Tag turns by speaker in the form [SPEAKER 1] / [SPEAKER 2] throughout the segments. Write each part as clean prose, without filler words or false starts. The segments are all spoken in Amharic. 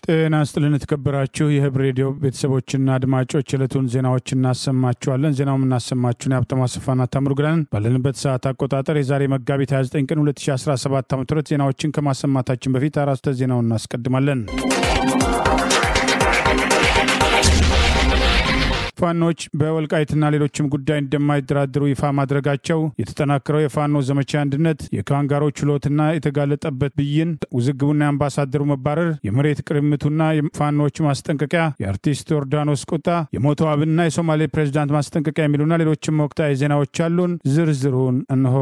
[SPEAKER 1] ጤና ይስጥልን ተከበራችሁ የህብር ሬዲዮ ቤተሰቦችና አድማጮች የዕለቱን ዜናዎች እናሰማችኋለን። ዜናውን እናሰማችሁን ያብተማ ሰፋና ታምሩግራን ባለንበት ሰዓት አቆጣጠር የዛሬ መጋቢት 29 ቀን 2017 ዓ.ም ዜናዎችን ከማሰማታችን በፊት አራስተ ዜናውን እናስቀድማለን። ፋኖች በወልቃይትና ሌሎችም ጉዳይ እንደማይደራደሩ ይፋ ማድረጋቸው የተጠናከረው የፋኖ ዘመቻ አንድነት የካንጋሮ ችሎትና የተጋለጠበት ብይን ውዝግቡና አምባሳደሩ መባረር የመሬት ቅርምቱና የፋኖች ማስጠንቀቂያ የአርቲስት ዮርዳኖስ ቁጣ የሞተው አብንና የሶማሌ ፕሬዝዳንት ማስጠንቀቂያ የሚሉና ሌሎችም ወቅታዊ ዜናዎች አሉን። ዝርዝሩን እንሆ።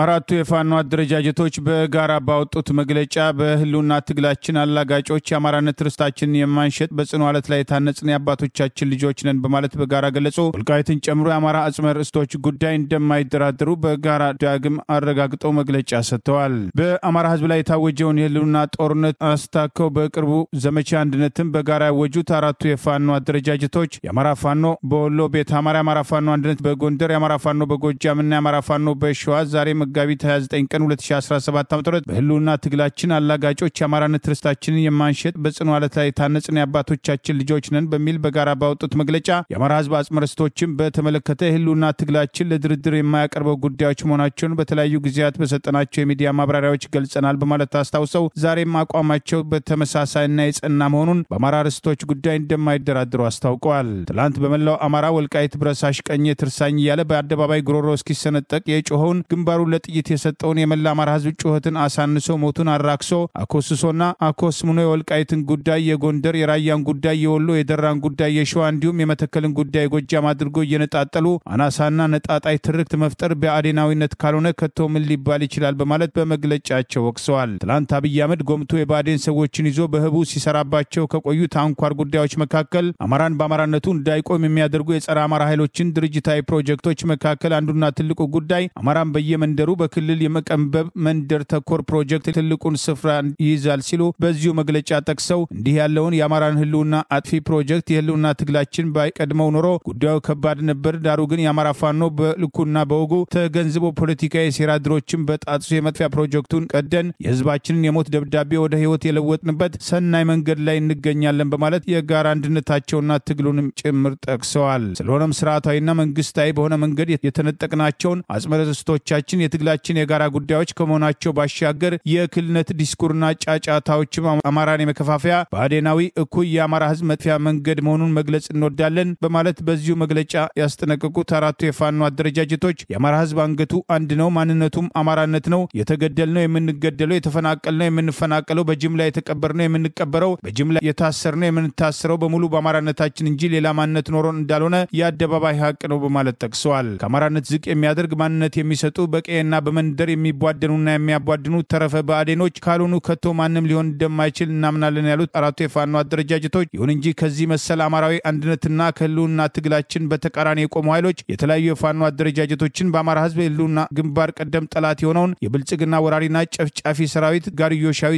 [SPEAKER 1] አራቱ የፋኖ አደረጃጀቶች በጋራ ባወጡት መግለጫ በህልውና ትግላችን አላጋጮች የአማራነት ርስታችንን የማንሸጥ በጽኑ አለት ላይ የታነጽን የአባቶቻችን ልጆች ነን በማለት በጋራ ገለጹ። ወልቃይትን ጨምሮ የአማራ አጽመ ርስቶች ጉዳይ እንደማይደራደሩ በጋራ ዳግም አረጋግጠው መግለጫ ሰጥተዋል። በአማራ ህዝብ ላይ የታወጀውን የህልውና ጦርነት አስታከው በቅርቡ ዘመቻ አንድነትን በጋራ ያወጁት አራቱ የፋኖ አደረጃጀቶች የአማራ ፋኖ በወሎ ቤት አማራ፣ የአማራ ፋኖ አንድነት በጎንደር፣ የአማራ ፋኖ በጎጃምና የአማራ ፋኖ በሸዋ ዛሬ መጋቢት 29 ቀን 2017 ዓ.ም በህልውና ትግላችን አላጋጮች የአማራነት ርስታችንን የማንሸጥ በጽኑ አለት ላይ የታነጽን የአባቶቻችን ልጆች ነን በሚል በጋራ ባወጡት መግለጫ የአማራ ህዝብ አጽመ ርስቶችን በተመለከተ የህልውና ትግላችን ለድርድር የማያቀርበው ጉዳዮች መሆናቸውን በተለያዩ ጊዜያት በሰጠናቸው የሚዲያ ማብራሪያዎች ገልጸናል በማለት አስታውሰው ዛሬም አቋማቸው በተመሳሳይና የጸና መሆኑን በአማራ ርስቶች ጉዳይ እንደማይደራደሩ አስታውቀዋል። ትላንት በመላው አማራ ወልቃይት ብረሳሽ ቀኝ ትርሳኝ እያለ በአደባባይ ጉሮሮ እስኪሰነጠቅ የጮኸውን ግንባሩ ለጥይት የሰጠውን የመላ አማራ ህዝብ ጩኸትን አሳንሶ ሞቱን አራክሶ አኮስሶና አኮስሙኖ የወልቃይትን ጉዳይ የጎንደር የራያን ጉዳይ የወሎ የደራን ጉዳይ የሸዋ እንዲሁም የመተከልን ጉዳይ የጎጃም አድርጎ እየነጣጠሉ አናሳና ነጣጣይ ትርክት መፍጠር በአዴናዊነት ካልሆነ ከቶ ምን ሊባል ይችላል በማለት በመግለጫቸው ወቅሰዋል። ትላንት አብይ አህመድ ጎምቶ የባዴን ሰዎችን ይዞ በህቡ ሲሰራባቸው ከቆዩት አንኳር ጉዳዮች መካከል አማራን በአማራነቱ እንዳይቆም የሚያደርጉ የጸረ አማራ ኃይሎችን ድርጅታዊ ፕሮጀክቶች መካከል አንዱና ትልቁ ጉዳይ አማራን በየመንደሩ በክልል የመቀንበብ መንደር ተኮር ፕሮጀክት ትልቁን ስፍራ ይይዛል ሲሉ በዚሁ መግለጫ ጠቅሰው እንዲህ ያለውን የአማራን ህልውና አጥፊ ፕሮጀክት የህልውና ትግላችን ባይቀድመው ኖሮ ጉዳዩ ከባድ ነበር። ዳሩ ግን የአማራ ፋኖ በልኩና በወጉ ተገንዝቦ ፖለቲካዊ ሴራ ድሮችን በጣጥሶ የመጥፊያ ፕሮጀክቱን ቀደን የህዝባችንን የሞት ደብዳቤ ወደ ህይወት የለወጥንበት ሰናይ መንገድ ላይ እንገኛለን በማለት የጋራ አንድነታቸውና ትግሉንም ጭምር ጠቅሰዋል። ስለሆነም ስርዓታዊና መንግስታዊ በሆነ መንገድ የተነጠቅናቸውን አጽመ ርስቶቻችን የትግላችን የጋራ ጉዳዮች ከመሆናቸው ባሻገር የክልነት ዲስኩርና ጫጫታዎችም አማራን የመከፋፈያ በአዴናዊ እኩይ የአማራ ህዝብ መጥፊያ መንገድ መሆኑን መግለጽ እንወዳለን በማለት በዚሁ መግለጫ ያስጠነቀቁት አራቱ የፋኖ አደረጃጀቶች የአማራ ህዝብ አንገቱ አንድ ነው፣ ማንነቱም አማራነት ነው። የተገደልነው የምንገደለው፣ የተፈናቀልነው የምንፈናቀለው፣ በጅምላ የተቀበርነው የምንቀበረው፣ በጅምላ የታሰርነው የምንታሰረው በሙሉ በአማራነታችን እንጂ ሌላ ማንነት ኖሮን እንዳልሆነ የአደባባይ ሀቅ ነው በማለት ጠቅሰዋል። ከአማራነት ዝቅ የሚያደርግ ማንነት የሚሰጡ በቀየና በመንደር የሚቧደኑና የሚያቧድኑ ተረፈ በአዴኖች ካልሆኑ ከቶ ማንም ሊሆን እንደማይችል እናምናለን ያሉት አራቱ የፋኖ አደረጃጀቶች ይሁን እንጂ ከዚህ መሰል አማራዊ አንድነትና ከህልውና ትግላችን በተቃራኒ የቆሙ ኃይሎች የተለያዩ የፋኖ አደረጃጀቶችን በአማራ ህዝብ ህልውና ግንባር ቀደም ጠላት የሆነውን የብልጽግና ወራሪና ጨፍጫፊ ሰራዊት ጋርዮሻዊ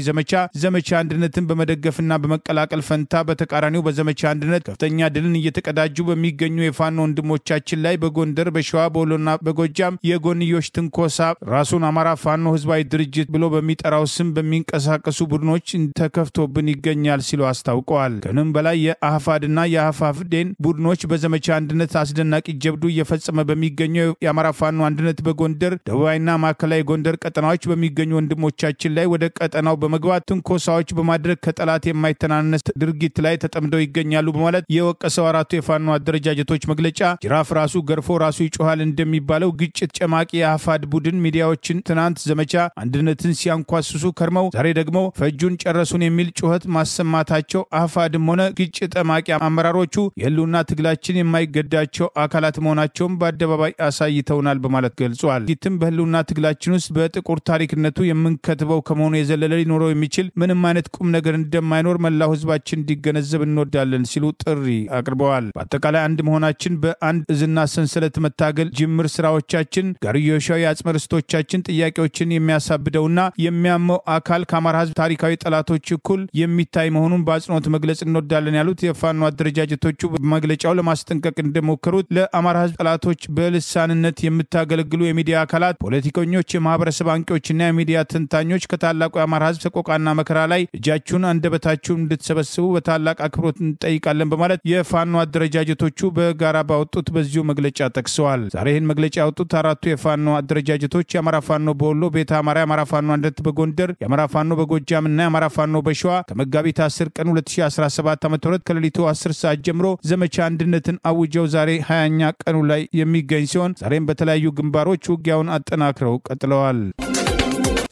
[SPEAKER 1] ዘመቻ አንድነትን በመደገፍና በመቀላቀል ፈንታ በተቃራኒው በዘመቻ አንድነት ከፍተኛ ድልን እየተቀዳጁ በሚገኙ የፋኖ ወንድሞቻችን ላይ በጎንደር፣ በሸዋ፣ በወሎና በጎጃም የጎንዮሽ ትንኮሳ ራሱን አማራ ፋኖ ህዝባዊ ድርጅት ብሎ በሚጠራው ስም በሚንቀሳቀሱ ቡድኖች ተከፍቶብን ይገኛል ሲሉ አስታውቀዋል። ከንም በላይ የአህፋድና የአህፋፍዴን ቡድኖች በዘመቻ አንድነት አስደናቂ ጀብዱ እየፈጸመ በሚገኘው የአማራ ፋኖ አንድነት በጎንደር ደቡባዊና ማዕከላዊ ጎንደር ቀጠናዎች በሚገኙ ወንድሞቻችን ላይ ወደ ቀጠናው በመግባት ትንኮሳዎች በማድረግ ከጠላት የማይተናነስ ድርጊት ላይ ተጠምደው ይገኛሉ በማለት የወቀሰው አራቱ የፋኖ አደረጃጀቶች መግለጫ ጅራፍ ራሱ ገርፎ ራሱ ይጮሃል እንደሚባለው ግጭት ጨማቂ የአህፋድ ቡድን ሚዲያዎችን ትናንት ዘመቻ አንድነትን ሲያንኳስሱ ከርመው ዛሬ ደግሞ ፈጁን ጨረሱን የሚል ጩኸት ማሰማታቸው አህፋድም ሆነ ግጭት ጠማቂ አመራሮቹ የህልውና ትግላችን የማይገዳቸው አካላት መሆናቸውን በአደባባይ አሳይተውናል በማለት ገልጿል። ግትም በህልውና ትግላችን ውስጥ በጥቁር ታሪክነቱ የምንከትበው ከመሆኑ የዘለለ ሊኖረው የሚችል ምንም አይነት ቁም ነገር እንደማይኖር መላው ህዝባችን እንዲገነዘብ እንወዳለን ሲሉ ጥሪ አቅርበዋል። በአጠቃላይ አንድ መሆናችን በአንድ እዝና ሰንሰለት መታገል ጅምር ስራዎቻችን ጋርዮሻዊ አጽመ ርስቶቻችን ጥያቄዎችን የሚያሳብደውና የሚያመው አካል ከአማራ ህዝብ ታሪካዊ ጠላቶች እኩል የሚታይ መሆኑን በአጽንኦት መግለጽ እንወዳለን ያሉት የፋኖ አደረጃጀቶቹ በመግለጫው ለማስጠንቀቅ እንደሞከሩት ለአማራ ህዝብ ጠላቶች በልሳንነት የምታገለግሉ የሚዲያ አካላት፣ ፖለቲከኞች፣ የማህበረሰብ አንቂዎችና የሚዲያ ተንታኞች ከታላቁ የአማራ ህዝብ ሰቆቃና መከራ ላይ እጃችሁን አንደበታችሁን እንድትሰበስቡ በታላቅ አክብሮት እንጠይቃለን በማለት የፋኖ አደረጃጀቶቹ በጋራ ባወጡት በዚሁ መግለጫ ጠቅሰዋል። ዛሬ ይህን መግለጫ ያወጡት አራቱ የፋኖ አደረጃጀቶች የአማራ ፋኖ በወሎ ቤተ አማራ፣ የአማራ ፋኖ አንድነት በጎንደር፣ የአማራ ፋኖ በጎጃምና የአማራ ፋኖ በሸዋ ከመጋቢት 10 ቀን 2017 ዓ.ም ከሌሊቱ 10 ሰዓት ጀምሮ ዘመቻ አንድነትን አውጀው ዛሬ 20ኛ ቀኑ ላይ የሚገኝ ሲሆን ዛሬም በተለያዩ ግንባሮች ውጊያውን አጠናክረው ቀጥለዋል።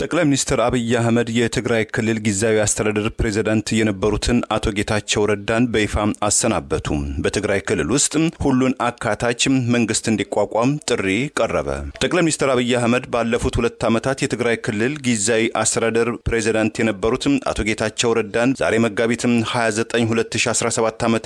[SPEAKER 2] ጠቅላይ ሚኒስትር አብይ አህመድ የትግራይ ክልል ጊዜያዊ አስተዳደር ፕሬዝዳንት የነበሩትን አቶ ጌታቸው ረዳን በይፋ አሰናበቱ። በትግራይ ክልል ውስጥ ሁሉን አካታች መንግስት እንዲቋቋም ጥሪ ቀረበ። ጠቅላይ ሚኒስትር አብይ አህመድ ባለፉት 2 ዓመታት የትግራይ ክልል ጊዜያዊ አስተዳደር ፕሬዝዳንት የነበሩት አቶ ጌታቸው ረዳን ዛሬ መጋቢት 29 2017 ዓ.ም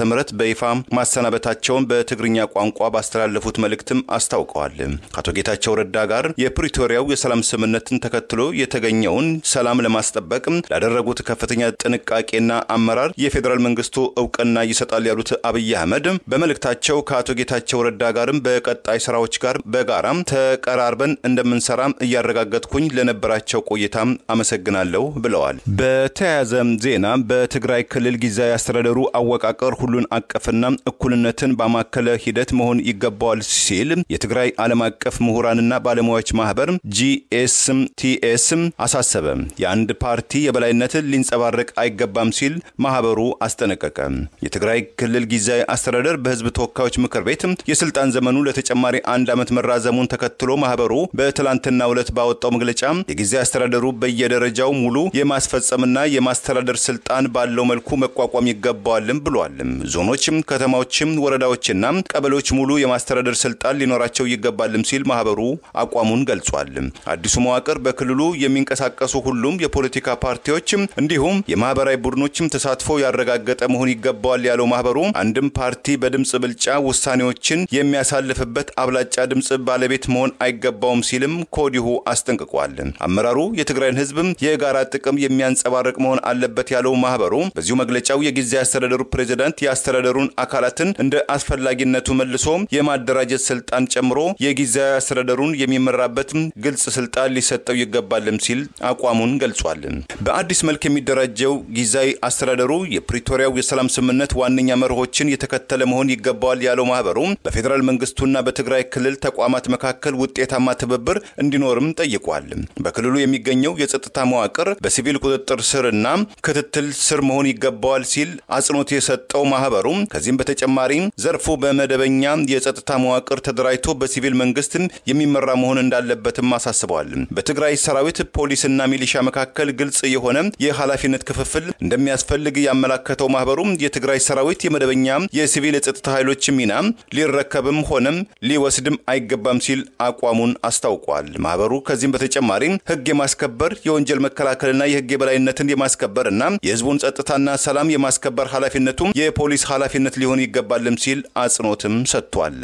[SPEAKER 2] በይፋ ማሰናበታቸውን በትግርኛ ቋንቋ ባስተላለፉት መልእክትም አስታውቀዋል። አቶ ጌታቸው ረዳ ጋር የፕሪቶሪያው የሰላም ስምምነትን ተከትሎ የተገኘውን ሰላም ለማስጠበቅ ላደረጉት ከፍተኛ ጥንቃቄና አመራር የፌደራል መንግስቱ ዕውቅና ይሰጣል ያሉት አብይ አህመድ በመልእክታቸው ከአቶ ጌታቸው ረዳ ጋርም በቀጣይ ስራዎች ጋር በጋራ ተቀራርበን እንደምንሰራ እያረጋገጥኩኝ ለነበራቸው ቆይታ አመሰግናለሁ ብለዋል። በተያያዘ ዜና በትግራይ ክልል ጊዜያዊ አስተዳደሩ አወቃቀር ሁሉን አቀፍና እኩልነትን ባማከለ ሂደት መሆን ይገባዋል ሲል የትግራይ ዓለም አቀፍ ምሁራንና ባለሙያዎች ማህበር GSTS አሳሰበ። የአንድ ፓርቲ የበላይነትን ሊንጸባረቅ አይገባም ሲል ማህበሩ አስጠነቀቀ። የትግራይ ክልል ጊዜያዊ አስተዳደር በህዝብ ተወካዮች ምክር ቤት የስልጣን ዘመኑ ለተጨማሪ 1 ዓመት መራዘሙን ተከትሎ ማህበሩ በትላንትናው ዕለት ባወጣው መግለጫ የጊዜያዊ አስተዳደሩ በየደረጃው ሙሉ የማስፈጸምና የማስተዳደር ስልጣን ባለው መልኩ መቋቋም ይገባዋልም ብሏል። ዞኖችም፣ ከተማዎችም፣ ወረዳዎችና ቀበሌዎች ሙሉ የማስተዳደር ስልጣን ሊኖራቸው ይገባልም ሲል ማህበሩ አቋሙን ገልጿል። አዲሱ መዋቅር በክልሉ የሚንቀሳቀሱ ሁሉም የፖለቲካ ፓርቲዎች እንዲሁም የማህበራዊ ቡድኖችም ተሳትፎ ያረጋገጠ መሆን ይገባዋል ያለው ማህበሩ አንድም ፓርቲ በድምጽ ብልጫ ውሳኔዎችን የሚያሳልፍበት አብላጫ ድምጽ ባለቤት መሆን አይገባውም ሲልም ኮዲሁ አስጠንቅቋል። አመራሩ የትግራይን ህዝብ የጋራ ጥቅም የሚያንጸባርቅ መሆን አለበት ያለው ማህበሩ በዚሁ መግለጫው የጊዜያዊ አስተዳደሩ ፕሬዝዳንት የአስተዳደሩን አካላትን እንደ አስፈላጊነቱ መልሶ የማደራጀት ስልጣን ጨምሮ የጊዜያዊ አስተዳደሩን የሚመራበት ግልጽ ስልጣን ሊሰጠው ይገባል ሲል አቋሙን ገልጿል። በአዲስ መልክ የሚደራጀው ጊዜያዊ አስተዳደሩ የፕሪቶሪያው የሰላም ስምምነት ዋነኛ መርሆችን የተከተለ መሆን ይገባዋል ያለው ማህበሩ በፌደራል መንግስቱና በትግራይ ክልል ተቋማት መካከል ውጤታማ ትብብር እንዲኖርም ጠይቋል። በክልሉ የሚገኘው የጸጥታ መዋቅር በሲቪል ቁጥጥር ስርና ክትትል ስር መሆን ይገባዋል ሲል አጽንኦት የሰጠው ማህበሩ ከዚህም በተጨማሪ ዘርፉ በመደበኛ የጸጥታ መዋቅር ተደራጅቶ በሲቪል መንግስት የሚመራ መሆን እንዳለበትም አሳስበዋል። በትግራይ ሰራዊት ፖሊስና ሚሊሻ መካከል ግልጽ የሆነ የኃላፊነት ክፍፍል እንደሚያስፈልግ ያመላከተው ማህበሩ የትግራይ ሰራዊት የመደበኛ የሲቪል የጸጥታ ኃይሎች ሚና ሊረከብም ሆነም ሊወስድም አይገባም ሲል አቋሙን አስታውቋል። ማህበሩ ከዚህም በተጨማሪ ህግ የማስከበር የወንጀል መከላከልና የህግ የበላይነትን የማስከበርና የህዝቡን ጸጥታና ሰላም የማስከበር ኃላፊነቱ የፖሊስ ኃላፊነት ሊሆን ይገባልም ሲል አጽንኦትም ሰጥቷል።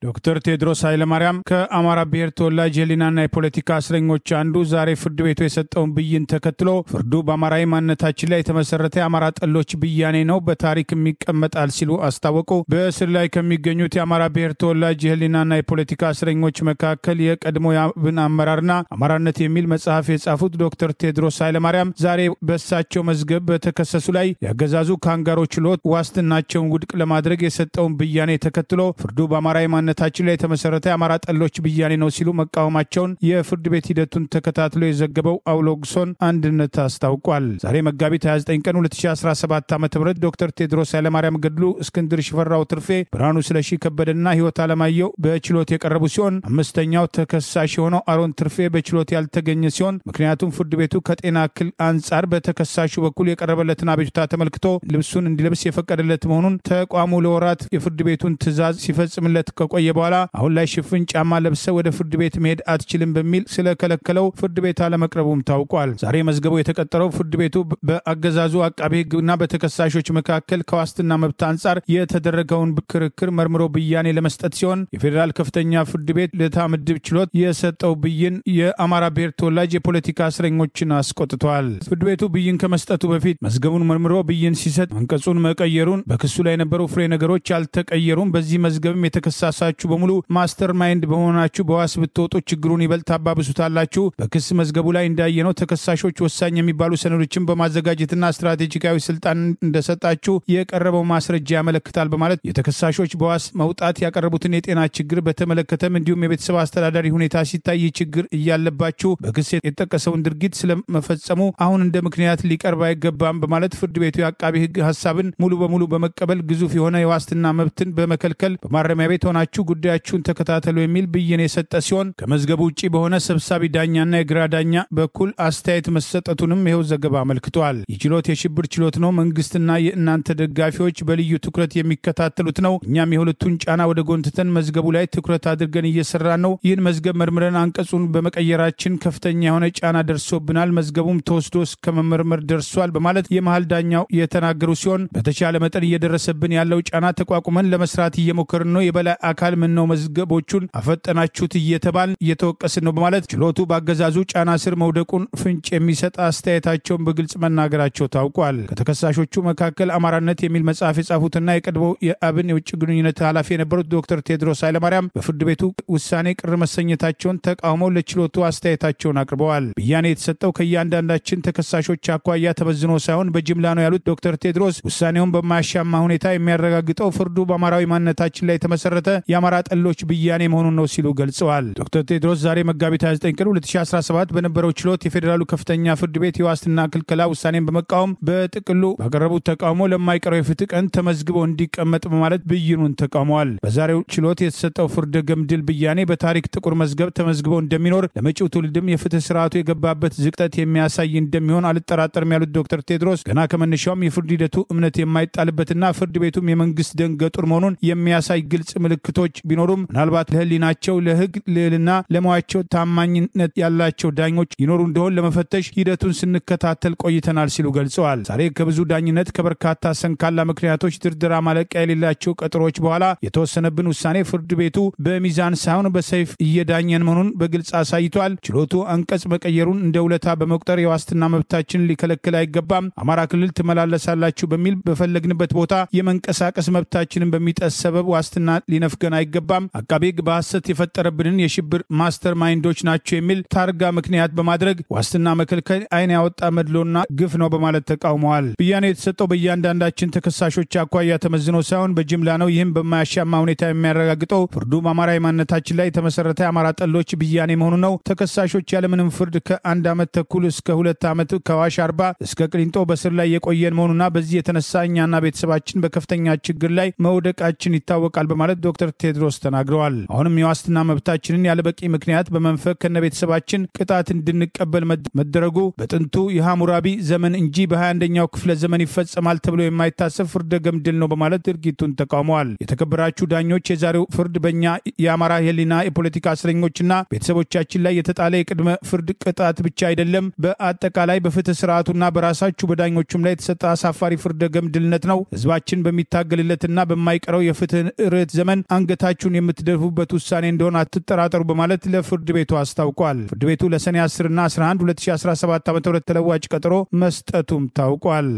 [SPEAKER 1] ዶክተር ቴድሮስ ኃይለማርያም ከአማራ ብሔር ተወላጅ የህሊናና የፖለቲካ እስረኞች አንዱ ዛሬ ፍርድ ቤቱ የሰጠውን ብይን ተከትሎ ፍርዱ በአማራዊ ማንነታችን ላይ የተመሰረተ የአማራ ጠሎች ብያኔ ነው፣ በታሪክም ይቀመጣል ሲሉ አስታወቁ። በእስር ላይ ከሚገኙት የአማራ ብሔር ተወላጅ የህሊናና የፖለቲካ እስረኞች መካከል የቀድሞ የአብን አመራርና አማራነት የሚል መጽሐፍ የጻፉት ዶክተር ቴድሮስ ኃይለማርያም ዛሬ በእሳቸው መዝገብ በተከሰሱ ላይ ያገዛዙ ካንጋሮ ችሎት ዋስትናቸውን ውድቅ ለማድረግ የሰጠውን ብያኔ ተከትሎ ፍርዱ በአማራዊ ታችን ላይ የተመሰረተ የአማራ ጠሎች ብያኔ ነው ሲሉ መቃወማቸውን የፍርድ ቤት ሂደቱን ተከታትሎ የዘገበው አውሎግሶን አንድነት አስታውቋል። ዛሬ መጋቢት 29 ቀን 2017 ዓ.ም ዶክተር ቴድሮስ ኃይለማርያም ገድሉ፣ እስክንድር ሽፈራው ትርፌ፣ ብርሃኑ ስለሺ ከበደና ህይወት አለማየሁ በችሎት የቀረቡ ሲሆን አምስተኛው ተከሳሽ የሆነው አሮን ትርፌ በችሎት ያልተገኘ ሲሆን ምክንያቱም ፍርድ ቤቱ ከጤና እክል አንጻር በተከሳሹ በኩል የቀረበለትን አቤቱታ ተመልክቶ ልብሱን እንዲለብስ የፈቀደለት መሆኑን ተቋሙ ለወራት የፍርድ ቤቱን ትዕዛዝ ሲፈጽምለት ከቆየ በኋላ አሁን ላይ ሽፍን ጫማ ለብሰ ወደ ፍርድ ቤት መሄድ አትችልም በሚል ስለከለከለው ፍርድ ቤት አለመቅረቡም ታውቋል። ዛሬ መዝገቡ የተቀጠረው ፍርድ ቤቱ በአገዛዙ አቃቤ ሕግና በተከሳሾች መካከል ከዋስትና መብት አንጻር የተደረገውን ክርክር መርምሮ ብያኔ ለመስጠት ሲሆን የፌዴራል ከፍተኛ ፍርድ ቤት ልደታ ምድብ ችሎት የሰጠው ብይን የአማራ ብሔር ተወላጅ የፖለቲካ እስረኞችን አስቆጥቷል። ፍርድ ቤቱ ብይን ከመስጠቱ በፊት መዝገቡን መርምሮ ብይን ሲሰጥ አንቀጹን መቀየሩን፣ በክሱ ላይ የነበሩ ፍሬ ነገሮች አልተቀየሩም፣ በዚህ መዝገብም የተከሳሳችሁ በሙሉ ማስተር ማይንድ በሆናችሁ በዋስ ብትወጡ ችግሩን ይበልጥ ታባብሱታላችሁ፣ በክስ መዝገቡ ላይ እንዳየነው ተከሳሾች ወሳኝ የሚባሉ ሰነዶችን በማዘጋጀትና ስትራቴጂካዊ ስልጣን እንደሰጣችሁ የቀረበው ማስረጃ ያመለክታል በማለት የተከሳሾች በዋስ መውጣት ያቀረቡትን የጤና ችግር በተመለከተም እንዲሁም የቤተሰብ አስተዳዳሪ ሁኔታ ሲታይ ችግር እያለባችሁ በክስ የተጠቀሰውን ድርጊት ስለመፈጸሙ አሁን እንደ ምክንያት ሊቀርብ አይገባም በማለት ፍርድ ቤቱ የአቃቤ ሕግ ሐሳብን ሙሉ በሙሉ በመቀበል ግዙፍ የሆነ የዋስትና መብትን በመከልከል በማረሚያ ቤት ሆናችሁ ጉዳያችሁን ተከታተሉ የሚል ብይን የሰጠ ሲሆን ከመዝገቡ ውጪ በሆነ ሰብሳቢ ዳኛና የግራ ዳኛ በኩል አስተያየት መሰጠቱንም ይኸው ዘገባ አመልክቷል። ይህ ችሎት የሽብር ችሎት ነው፣ መንግስትና የእናንተ ደጋፊዎች በልዩ ትኩረት የሚከታተሉት ነው። እኛም የሁለቱን ጫና ወደ ጎንትተን መዝገቡ ላይ ትኩረት አድርገን እየሰራን ነው። ይህን መዝገብ መርምረን አንቀጹን በመቀየራችን ከፍተኛ የሆነ ጫና ደርሶብናል፣ መዝገቡም ተወስዶ እስከ መመርመር ደርሷል በማለት የመሃል ዳኛው የተናገሩ ሲሆን በተቻለ መጠን እየደረሰብን ያለው ጫና ተቋቁመን ለመስራት እየሞከርን ነው። የበላይ አካል ምን ነው መዝገቦቹን አፈጠናችሁት እየተባልን እየተወቀስን ነው በማለት ችሎቱ በአገዛዙ ጫና ስር መውደቁን ፍንጭ የሚሰጥ አስተያየታቸውን በግልጽ መናገራቸው ታውቋል። ከተከሳሾቹ መካከል አማራነት የሚል መጽሐፍ የጻፉትና የቀድሞው የአብን የውጭ ግንኙነት ኃላፊ የነበሩት ዶክተር ቴድሮስ ኃይለማርያም በፍርድ ቤቱ ውሳኔ ቅር መሰኘታቸውን ተቃውመው ለችሎቱ አስተያየታቸውን አቅርበዋል። ብያኔ የተሰጠው ከእያንዳንዳችን ተከሳሾች አኳያ ተመዝኖ ሳይሆን በጅምላ ነው ያሉት ዶክተር ቴድሮስ ውሳኔውን በማያሻማ ሁኔታ የሚያረጋግጠው ፍርዱ በአማራዊ ማንነታችን ላይ የተመሰረተ የአማራ ጠሎች ብያኔ መሆኑን ነው ሲሉ ገልጸዋል። ዶክተር ቴድሮስ ዛሬ መጋቢት 29 ቀን 2017 በነበረው ችሎት የፌዴራሉ ከፍተኛ ፍርድ ቤት የዋስትና ክልከላ ውሳኔን በመቃወም በጥቅሉ ባቀረቡት ተቃውሞ ለማይቀረው የፍትህ ቀን ተመዝግቦ እንዲቀመጥ በማለት ብይኑን ተቃውመዋል። በዛሬው ችሎት የተሰጠው ፍርደ ገምድል ብያኔ በታሪክ ጥቁር መዝገብ ተመዝግቦ እንደሚኖር ለመጪው ትውልድም የፍትህ ስርዓቱ የገባበት ዝቅጠት የሚያሳይ እንደሚሆን አልጠራጠርም ያሉት ዶክተር ቴድሮስ ገና ከመነሻውም የፍርድ ሂደቱ እምነት የማይጣልበትና ፍርድ ቤቱም የመንግስት ደንገጡር መሆኑን የሚያሳይ ግልጽ ምልክቶች ቢኖሩም ምናልባት ለህሊናቸው፣ ለህግ ልዕልና፣ ለሙያቸው ታማኝነት ያላቸው ዳኞች ይኖሩ እንደሆን ለመፈተሽ ሂደቱን ስንከታተል ቆይተናል ሲሉ ገልጸዋል። ዛሬ ከብዙ ዳኝነት ከበርካታ ሰንካላ ምክንያቶች ድርድራ ማለቂያ የሌላቸው ቀጠሮች በኋላ የተወሰነብን ውሳኔ ፍርድ ቤቱ በሚዛን ሳይሆን በሰይፍ እየዳኘን መሆኑን በግልጽ አሳይቷል። ችሎቱ አንቀጽ መቀየሩን እንደ ውለታ በመቁጠር የዋስትና መብታችንን ሊከለክል አይገባም፣ አማራ ክልል ትመላለሳላችሁ በሚል በፈለግንበት ቦታ የመንቀሳቀስ መብታችንን በሚጠስ ሰበብ ዋስትና ሊነፍገን አይገባም፣ አቃቤ ሕግ በሐሰት የፈጠረብንን የሽብር ማስተር ማይንዶች ናቸው የሚል ታርጋ ምክንያት በማድረግ ዋስትና መከልከል አይን ያወጣ መድሎና ግፍ ነው በማለት ተቃውመዋል። ብያኔ የተሰጠው በእያንዳንዳችን ተከሳሾች አኳያ ተመዝኖ ሳይሆን በጅምላ ነው። ይህም በማያሻማ ሁኔታ የሚያረጋግጠው ፍርዱ በአማራዊ ማንነታችን ላይ የተመሰረተ አማራ ጠሎች ብያኔ መሆኑ ነው። ተከሳሾች ያለምንም ፍርድ ከ1 ዓመት ተኩል እስከ 2 ዓመት ከዋሽ 40 እስከ ቅሊንጦ በስር ላይ የቆየን መሆኑና በዚህ የተነሳ እኛና ቤተሰባችን በከፍተኛ ችግር ላይ መውደቃችን ይታወቃል በማለት ዶክተር ቴድሮስ ተናግረዋል። አሁንም የዋስትና መብታችንን ያለበቂ ምክንያት በመንፈግ ከነቤተሰባችን ቅጣት እንድንቀበል መደረጉ በጥንቱ የሐሙራቢ ዘመን እንጂ በ21ኛው ክፍለ ዘመን ይፈጸማል ተብሎ የማይታሰብ ፍርደ ገምድል ነው በማለት ድርጊቱን ተቃውመዋል። የተከበራችሁ ዳኞች የዛሬው ፍርድ በእኛ የአማራ የህሊና የፖለቲካ እስረኞችና ቤተሰቦቻችን ላይ የተጣለ የቅድመ ፍርድ ቅጣት ብቻ አይደለም፣ በአጠቃላይ በፍትህ ስርዓቱና በራሳችሁ በዳኞቹም ላይ የተሰጠ አሳፋሪ ፍርደ ገምድልነት ነው። ህዝባችን በሚታገልለትና በማይቀረው የፍትህ ርዕት ዘመን አንገታችሁን የምትደፉበት ውሳኔ እንደሆነ አትጠራጠሩ በማለት ለፍርድ ቤቱ አስታውቋል። ፍርድ ቤቱ ለሰኔ 10 እና 11 2017 ዓ.ም ተለዋጭ ቀጠሮ መስጠቱም ታውቋል።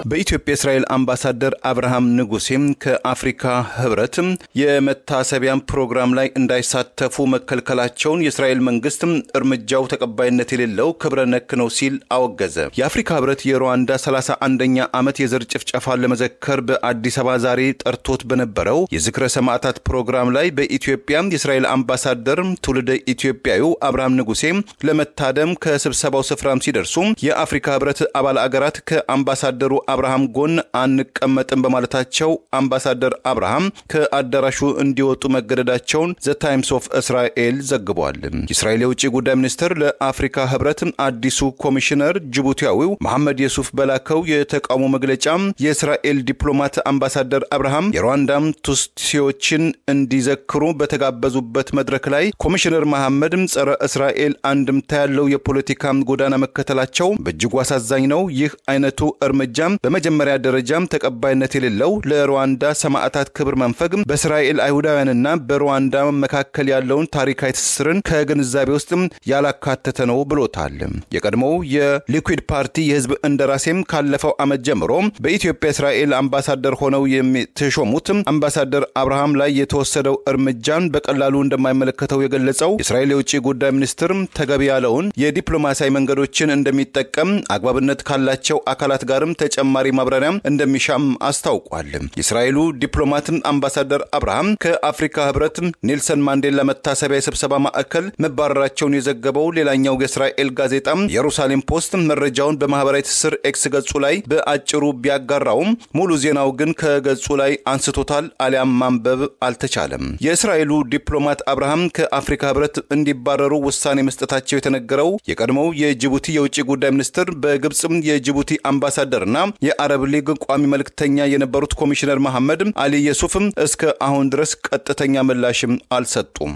[SPEAKER 2] በኢትዮጵያ እስራኤል አምባሳደር አብርሃም ንጉሴም ከአፍሪካ ህብረት የመታሰቢያ ፕሮግራም ላይ እንዳይሳተፉ መከልከላቸውን የእስራኤል መንግስት እርምጃው ተቀባይነት የሌለው ክብረ ነክ ነው ሲል አወገዘ። የአፍሪካ ህብረት የሩዋንዳ 31ኛ ዓመት የዘር ጭፍጨፋን ለመዘከር በአዲስ አበባ ዛሬ ጠርቶት በነበረው የዝክረ ሰማዕታት ፕሮግራም ላይ በኢትዮጵያ የእስራኤል አምባሳደር ትውልደ ኢትዮጵያዊው አብርሃም ንጉሴ ለመታደም ከስብሰባው ስፍራም ሲደርሱ የአፍሪካ ህብረት አባል አገራት ከአምባሳደሩ አብርሃም ጎን አንቀመጥም በማለታቸው አምባሳደር አብርሃም ከአዳራሹ እንዲወጡ መገደዳቸውን ዘ ታይምስ ኦፍ እስራኤል ዘግቧል። የእስራኤል የውጭ ጉዳይ ሚኒስትር ለአፍሪካ ህብረት አዲሱ ኮሚሽነር ጅቡቲያዊው መሐመድ የሱፍ በላከው የተቃውሞ መግለጫ የእስራኤል ዲፕሎማት አምባሳደር አብርሃም የሩዋንዳም ቱትሲዎችን እንዲዘክሩ በተጋበዙበት መድረክ ላይ ኮሚሽነር መሐመድ ጸረ እስራኤል አንድምታ ያለው የፖለቲካ ጎዳና መከተላቸው በእጅጉ አሳዛኝ ነው። ይህ አይነቱ እርምጃ በመጀመሪያ ደረጃ ተቀባይነት የሌለው ለሩዋንዳ ሰማዕታት ክብር መንፈግ በእስራኤል አይሁዳውያንና በሩዋንዳ መካከል ያለውን ታሪካዊ ትስስርን ከግንዛቤ ውስጥ ያላካተተ ነው ብሎታል። የቀድሞው የሊኩዊድ ፓርቲ የህዝብ እንደራሴም ካለፈው ዓመት ጀምሮ በኢትዮጵያ እስራኤል አምባሳደር ሆነው የተሾሙት አምባሳደር አብርሃም ላይ የተወሰደው እርምጃን በቀላሉ እንደማይመለከተው የገለጸው የእስራኤል የውጭ ጉዳይ ሚኒስትር ተገቢ ያለውን የዲፕሎማሲያዊ መንገዶችን እንደሚጠቀም አግባብነት ካላቸው አካላት ጋርም ተጨማሪ ማብራሪያ እንደሚሻም አስታውቋል። የእስራኤሉ ዲፕሎማት አምባሳደር አብርሃም ከአፍሪካ ህብረት ኔልሰን ማንዴላ መታሰቢያ ስብሰባ ማዕከል መባረራቸውን የዘገበው ሌላኛው የእስራኤል ጋዜጣ ኢየሩሳሌም ፖስት መረጃውን በማህበራዊ ትስስር ኤክስ ገጹ ላይ በአጭሩ ቢያጋራውም ሙሉ ዜናው ግን ከገጹ ላይ አንስቶታል አሊያም ማንበብ አልተቻለም። የእስራኤሉ ዲፕሎማት አብርሃም ከአፍሪካ ህብረት እንዲባረሩ ውሳኔ መስጠታቸው የተነገረው የቀድሞው የጅቡቲ የውጭ ጉዳይ ሚኒስትር በግብጽ የጅቡቲ አምባሳደርና የአረብ ሊግ ቋሚ መልእክተኛ የነበሩት ኮሚሽነር መሐመድ አሊ የሱፍም እስከ አሁን ድረስ ቀጥተኛ ምላሽም አልሰጡም።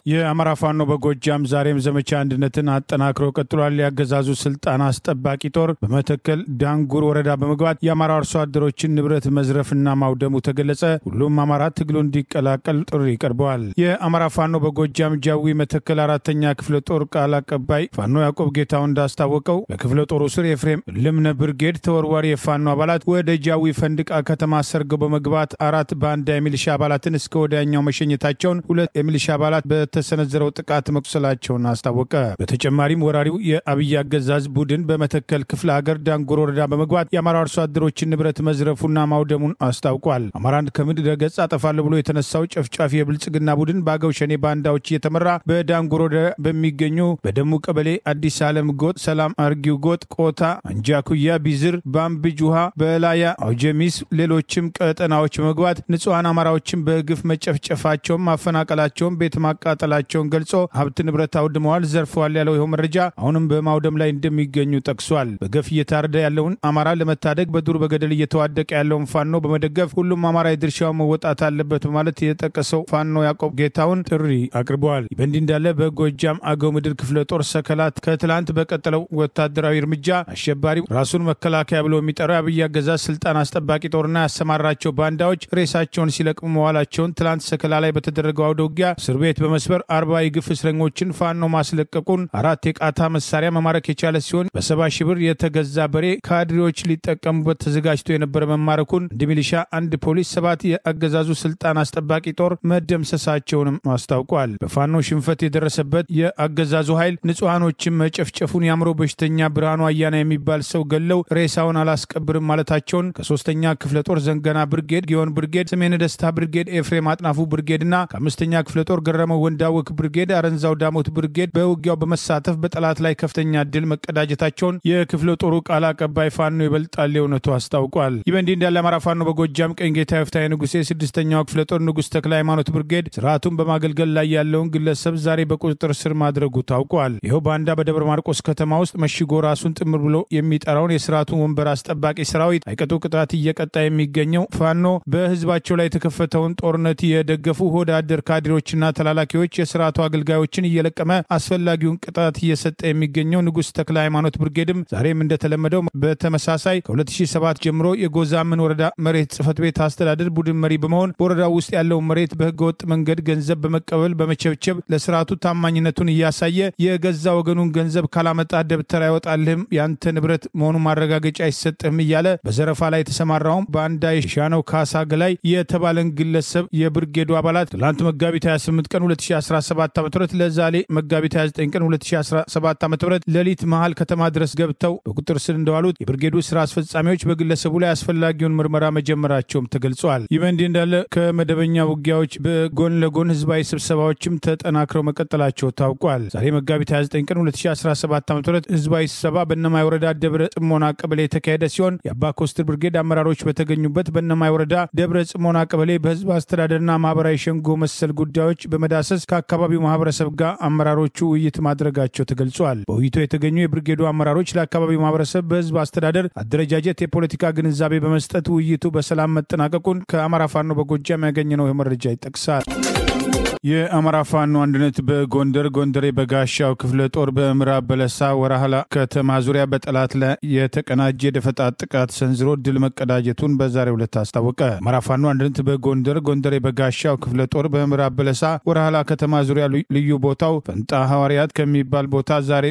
[SPEAKER 1] የአማራ ፋኖ በጎጃም ዛሬም ዘመቻ አንድነትን አጠናክሮ ቀጥሏል። ያገዛዙ ስልጣን አስጠባቂ ጦር በመተከል ዳንጉር ወረዳ በመግባት የአማራ አርሶ አደሮችን ንብረት መዝረፍና ማውደሙ ተገለጸ። ሁሉም አማራ ትግሉ እንዲቀላቀል ጥሪ ቀርበዋል። የአማራ ፋኖ በጎጃም ጃዊ መተከል 4ኛ ክፍለ ጦር ቃል አቀባይ ፋኖ ያዕቆብ ጌታው እንዳስታወቀው በክፍለ ጦሩ ስር የፍሬም ልምነ ብርጌድ ተወርዋሪ የፋኖ አባላት ወደ ጃዊ ፈንድቃ ከተማ ሰርገው በመግባት 4 ባንዳ የሚሊሻ አባላትን እስከ ወዲያኛው መሸኘታቸውን 2 የሚሊሻ አባላት ተሰነዘረው ጥቃት መቁሰላቸውን አስታወቀ። በተጨማሪም ወራሪው የአብይ አገዛዝ ቡድን በመተከል ክፍለ ሀገር ዳንጉር ወረዳ በመግባት የአማራ አርሶ አደሮችን ንብረት መዝረፉና ማውደሙን አስታውቋል። አማራን ከምድረ ገጽ አጠፋለሁ ብሎ የተነሳው ጨፍጫፊ የብልጽግና ቡድን በአገው ሸኔ ባንዳዎች እየተመራ በዳንጉር ወረዳ በሚገኙ በደሙ ቀበሌ አዲስ ዓለም ጎጥ፣ ሰላም አርጊው ጎጥ፣ ቆታ፣ አንጃኩያ፣ ቢዝር፣ ባምብጅ ውሃ፣ በላያ፣ አውጀሚስ ሌሎችም ቀጠናዎች በመግባት ንጹሃን አማራዎችን በግፍ መጨፍጨፋቸውን ማፈናቀላቸውን ቤት ማቃጠላቸውን ገልጾ ሀብት ንብረት አውድመዋል፣ ዘርፈዋል ያለው ይኸው መረጃ አሁንም በማውደም ላይ እንደሚገኙ ጠቅሷል። በገፍ እየታረደ ያለውን አማራ ለመታደግ በዱር በገደል እየተዋደቀ ያለውን ፋኖ በመደገፍ ሁሉም አማራ የድርሻው መወጣት አለበት በማለት የጠቀሰው ፋኖ ያዕቆብ ጌታውን ጥሪ አቅርበዋል። በእንዲህ እንዳለ በጎጃም አገው ምድር ክፍለ ጦር ሰከላት ከትላንት በቀጠለው ወታደራዊ እርምጃ አሸባሪው ራሱን መከላከያ ብሎ የሚጠራው የአብይ አገዛዝ ስልጣን አስጠባቂ ጦርና ያሰማራቸው ባንዳዎች ሬሳቸውን ሲለቅሙ መዋላቸውን ትላንት ሰከላ ላይ በተደረገው አውደ ውጊያ እስር ቤት በመስበር 40 የግፍ እስረኞችን ፋኖ ማስለቀቁን 4 የቃታ መሳሪያ መማረክ የቻለ ሲሆን በ70 ሺህ ብር የተገዛ በሬ ካድሬዎች ሊጠቀሙበት ተዘጋጅቶ የነበረ መማረኩን እንደ ሚሊሻ 1 ፖሊስ 7 የአገዛዙ ስልጣን አስጠባቂ ጦር መደምሰሳቸውንም አስታውቋል። በፋኖ ሽንፈት የደረሰበት የአገዛዙ ኃይል ንጹሃኖችን መጨፍጨፉን ያምሮ በሽተኛ ብርሃኑ አያና የሚባል ሰው ገለው ሬሳውን አላስቀብርም ማለታቸውን ከ3ኛ ክፍለ ጦር ዘንገና ብርጌድ፣ ጊዮን ብርጌድ፣ ሰሜን ደስታ ብርጌድ፣ ኤፍሬም አጥናፉ ብርጌድና ከ5ኛ ክፍለ ጦር ገረመው ወንዳወክ ብርጌድ፣ አረንዛው ዳሞት ብርጌድ በውጊያው በመሳተፍ በጠላት ላይ ከፍተኛ ድል መቀዳጀታቸውን የክፍለ ጦሩ ቃል አቀባይ ፋኖ ይበልጣል የእውነቱ አስታውቋል። ይበንዲ እንዳለ አማራ ፋኖ በጎጃም ቀኝ ጌታ ይፍታዬ ንጉሴ 6ኛው ክፍለ ጦር ንጉስ ተክለ ሃይማኖት ብርጌድ ስርዓቱን በማገልገል ላይ ያለውን ግለሰብ ዛሬ በቁጥጥር ስር ማድረጉ ታውቋል። ይኸው ባንዳ በደብረ ማርቆስ ከተማ ውስጥ መሽጎ ራሱን ጥምር ብሎ የሚጠራውን የስርዓቱን ወንበር አስጠባቂ ሰራዊት አይቀጡ ቅጣት እየቀጣ የሚገኘው ፋኖ በህዝባቸው ላይ የተከፈተውን ጦርነት የደገፉ ሆደ አደር ካድሬዎችና ተላላኪዎች የስርዓቱ አገልጋዮችን እየለቀመ አስፈላጊውን ቅጣት እየሰጠ የሚገኘው ንጉስ ተክለ ሃይማኖት ብርጌድም ዛሬም እንደተለመደው በተመሳሳይ ከ2007 ጀምሮ የጎዛምን ወረዳ መሬት ጽፈት ቤት አስተዳደር ቡድን መሪ በመሆን በወረዳው ውስጥ ያለው መሬት በህገወጥ መንገድ ገንዘብ በመቀበል በመቸብቸብ ለስርዓቱ ታማኝነቱን እያሳየ የገዛ ወገኑን ገንዘብ ካላመጣ ደብተር አይወጣልህም፣ ያንተ ንብረት መሆኑን ማረጋገጫ አይሰጥህም እያለ በዘረፋ ላይ የተሰማራው ባንዳ የሻነው ካሳ ገላይ የተባለን ግለሰብ የብርጌዱ አባላት ትላንት መጋቢት 28 ቀን 2017 2017 ዓ.ም ለዛሬ መጋቢት 29 ቀን 2017 ዓ.ም ሌሊት መሃል ከተማ ድረስ ገብተው በቁጥር ስር እንደዋሉት የብርጌዱ ስራ አስፈጻሚዎች በግለሰቡ ላይ አስፈላጊውን ምርመራ መጀመራቸውም ተገልጿል። ይህ በእንዲህ እንዳለ ከመደበኛ ውጊያዎች በጎን ለጎን ህዝባዊ ስብሰባዎችም ተጠናክረው መቀጠላቸው ታውቋል። ዛሬ መጋቢት 29 ቀን 2017 ዓ.ም ህዝባዊ ስብሰባ በእነማይ ወረዳ ደብረ ጽሞና ቀበሌ የተካሄደ ሲሆን የአባ ኮስትር ብርጌድ አመራሮች በተገኙበት በእነማይ ወረዳ ደብረ ጽሞና ቀበሌ በህዝብ አስተዳደርና ማህበራዊ ሸንጎ መሰል ጉዳዮች በመዳሰስ ከአካባቢው ማህበረሰብ ጋር አመራሮቹ ውይይት ማድረጋቸው ተገልጿል። በውይይቱ የተገኙ የብርጌዱ አመራሮች ለአካባቢው ማህበረሰብ በህዝብ አስተዳደር አደረጃጀት የፖለቲካ ግንዛቤ በመስጠት ውይይቱ በሰላም መጠናቀቁን ከአማራ ፋኖ በጎጃም ያገኘነው መረጃ ይጠቅሳል። የአማራ ፋኖ አንድነት በጎንደር ጎንደሬ በጋሻው ክፍለ ጦር በምዕራብ በለሳ ወራህላ ከተማ ዙሪያ በጠላት ላይ የተቀናጀ የደፈጣ ጥቃት ሰንዝሮ ድል መቀዳጀቱን በዛሬው ዕለት አስታወቀ። አማራ ፋኖ አንድነት በጎንደር ጎንደሬ በጋሻው ክፍለ ጦር በምዕራብ በለሳ ወራህላ ከተማ ዙሪያ ልዩ ቦታው ፈንጣ ሐዋርያት ከሚባል ቦታ ዛሬ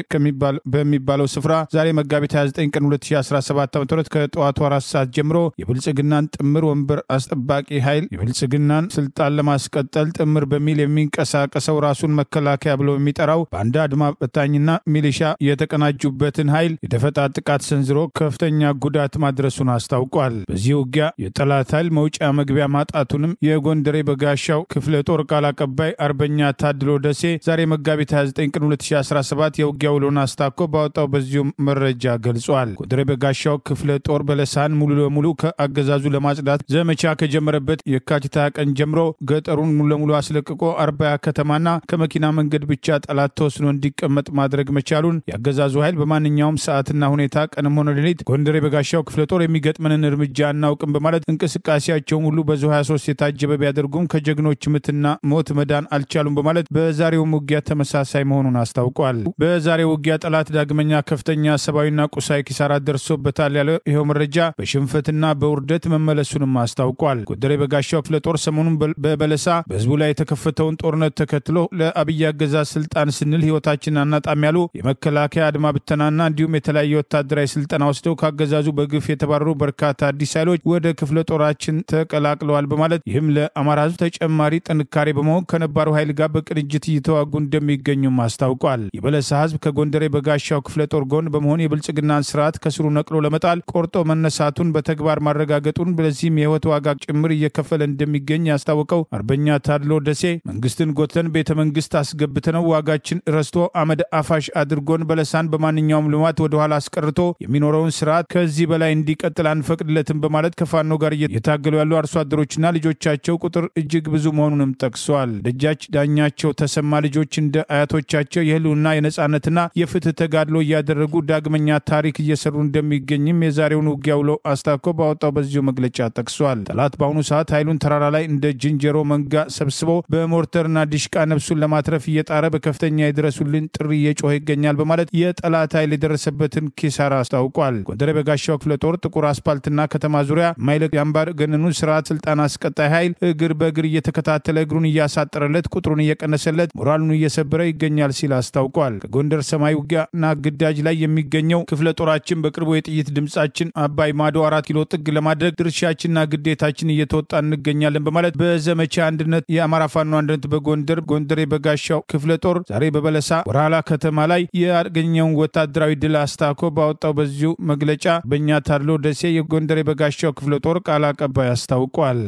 [SPEAKER 1] በሚባለው ስፍራ ዛሬ መጋቢት 29 ቀን 2017 ዓ.ም ከጠዋቱ 4 ሰዓት ጀምሮ የብልጽግናን ጥምር ወንበር አስጠባቂ ኃይል የብልጽግናን ስልጣን ለማስቀጠል ጥምር በሚል የሚንቀሳቀሰው ራሱን መከላከያ ብሎ የሚጠራው ባንዳ አድማ በታኝና ሚሊሻ የተቀናጁበትን ኃይል የደፈጣ ጥቃት ሰንዝሮ ከፍተኛ ጉዳት ማድረሱን አስታውቋል። በዚህ ውጊያ የጠላት ኃይል መውጫ መግቢያ ማጣቱንም የጎንደሬ በጋሻው ክፍለ ጦር ቃል አቀባይ አርበኛ ታድሎ ደሴ ዛሬ መጋቢት 29 ቀን 2017 የውጊያ ውሎን አስታኮ ባወጣው በዚሁ መረጃ ገልጿል። ጎንደሬ በጋሻው ክፍለ ጦር በለሳን ሙሉ ለሙሉ ከአገዛዙ ለማጽዳት ዘመቻ ከጀመረበት የካቲት ቀን ጀምሮ ገጠሩን ሙሉ ለሙሉ አስለቅቆ አርባያ ከተማና ከመኪና መንገድ ብቻ ጠላት ተወስኖ እንዲቀመጥ ማድረግ መቻሉን ያገዛዙ ኃይል በማንኛውም ሰዓትና ሁኔታ ቀንም ሆነ ሌሊት ጎንደሬ በጋሻው ክፍለ ጦር የሚገጥመንን እርምጃ አናውቅም በማለት እንቅስቃሴያቸውን ሁሉ በዙ 23 የታጀበ ቢያደርጉም ከጀግኖች ምትና ሞት መዳን አልቻሉም በማለት በዛሬው ውጊያ ተመሳሳይ መሆኑን አስታውቋል። በዛሬው ውጊያ ጠላት ዳግመኛ ከፍተኛ ሰብአዊና ቁሳዊ ኪሳራ ደርሶበታል ያለው ይኸው መረጃ በሽንፈትና በውርደት መመለሱንም አስታውቋል። ጎንደሬ በጋሻው ክፍለ ጦር ሰሞኑን በበለሳ በህዝቡ ላይ የተከፈተውን ጦርነት ተከትሎ ለአብይ አገዛዝ ስልጣን ስንል ህይወታችንን አናጣም ያሉ የመከላከያ አድማ ብተናና እንዲሁም የተለያየ ወታደራዊ ስልጠና ወስደው ካገዛዙ በግፍ የተባረሩ በርካታ አዲስ ኃይሎች ወደ ክፍለ ጦራችን ተቀላቅለዋል በማለት ይህም ለአማራ ህዝብ ተጨማሪ ጥንካሬ በመሆን ከነባሩ ኃይል ጋር በቅንጅት እየተዋጉ እንደሚገኙም አስታውቋል። የበለሳ ህዝብ ከጎንደሬ በጋሻው ክፍለ ጦር ጎን በመሆን የብልጽግናን ስርዓት ከስሩ ነቅሎ ለመጣል ቆርጦ መነሳቱን በተግባር ማረጋገጡን በለዚህም የህይወት ዋጋ ጭምር እየከፈለ እንደሚገኝ ያስታወቀው አርበኛ ታድሎ ደሴ መንግስትን ጎተን ቤተ መንግስት አስገብተነው ዋጋችን ረስቶ አመድ አፋሽ አድርጎን በለሳን በማንኛውም ልማት ወደ ኋላ አስቀርቶ የሚኖረውን ስርዓት ከዚህ በላይ እንዲቀጥል አንፈቅድለትም በማለት ከፋኖ ጋር እየታገሉ ያሉ አርሶ አደሮችና ልጆቻቸው ቁጥር እጅግ ብዙ መሆኑንም ጠቅሷል። ደጃች ዳኛቸው ተሰማ ልጆች እንደ አያቶቻቸው የህልውና የነጻነትና የፍትህ ተጋድሎ እያደረጉ ዳግመኛ ታሪክ እየሰሩ እንደሚገኝም የዛሬውን ውጊያ ውሎ አስታኮ ባወጣው በዚሁ መግለጫ ጠቅሷል። ጠላት በአሁኑ ሰዓት ኃይሉን ተራራ ላይ እንደ ዝንጀሮ መንጋ ሰብስቦ በሞርተርና ዲሽቃ ነፍሱን ለማትረፍ እየጣረ በከፍተኛ የድረሱልን ጥሪ እየጮኸ ይገኛል በማለት የጠላት ኃይል የደረሰበትን ኪሳራ አስታውቋል። ጎንደሬ በጋሻው ክፍለ ጦር ጥቁር አስፓልትና ከተማ ዙሪያ ማይለቅ የአምባር ገነኑ ስርዓት ስልጣን አስቀጣይ ኃይል እግር በእግር እየተከታተለ እግሩን እያሳጠረለት ቁጥሩን እየቀነሰለት ሞራሉን እየሰበረ ይገኛል ሲል አስታውቋል። ከጎንደር ሰማይ ውጊያና ግዳጅ ላይ የሚገኘው ክፍለ ጦራችን በቅርቡ የጥይት ድምጻችን አባይ ማዶ 4 ኪሎ ጥግ ለማድረግ ድርሻችንና ግዴታችን እየተወጣ እንገኛለን በማለት በዘመቻ አንድነት የአማራ ፋኖ አንድነት በጎንደር ጎንደሬ በጋሻው ክፍለ ጦር ዛሬ በበለሳ ወራህላ ከተማ ላይ ያገኘውን ወታደራዊ ድል አስታኮ ባወጣው በዚሁ መግለጫ በእኛ ታድሎ ደሴ የጎንደሬ በጋሻው ክፍለ ጦር ቃል አቀባይ አስታውቋል።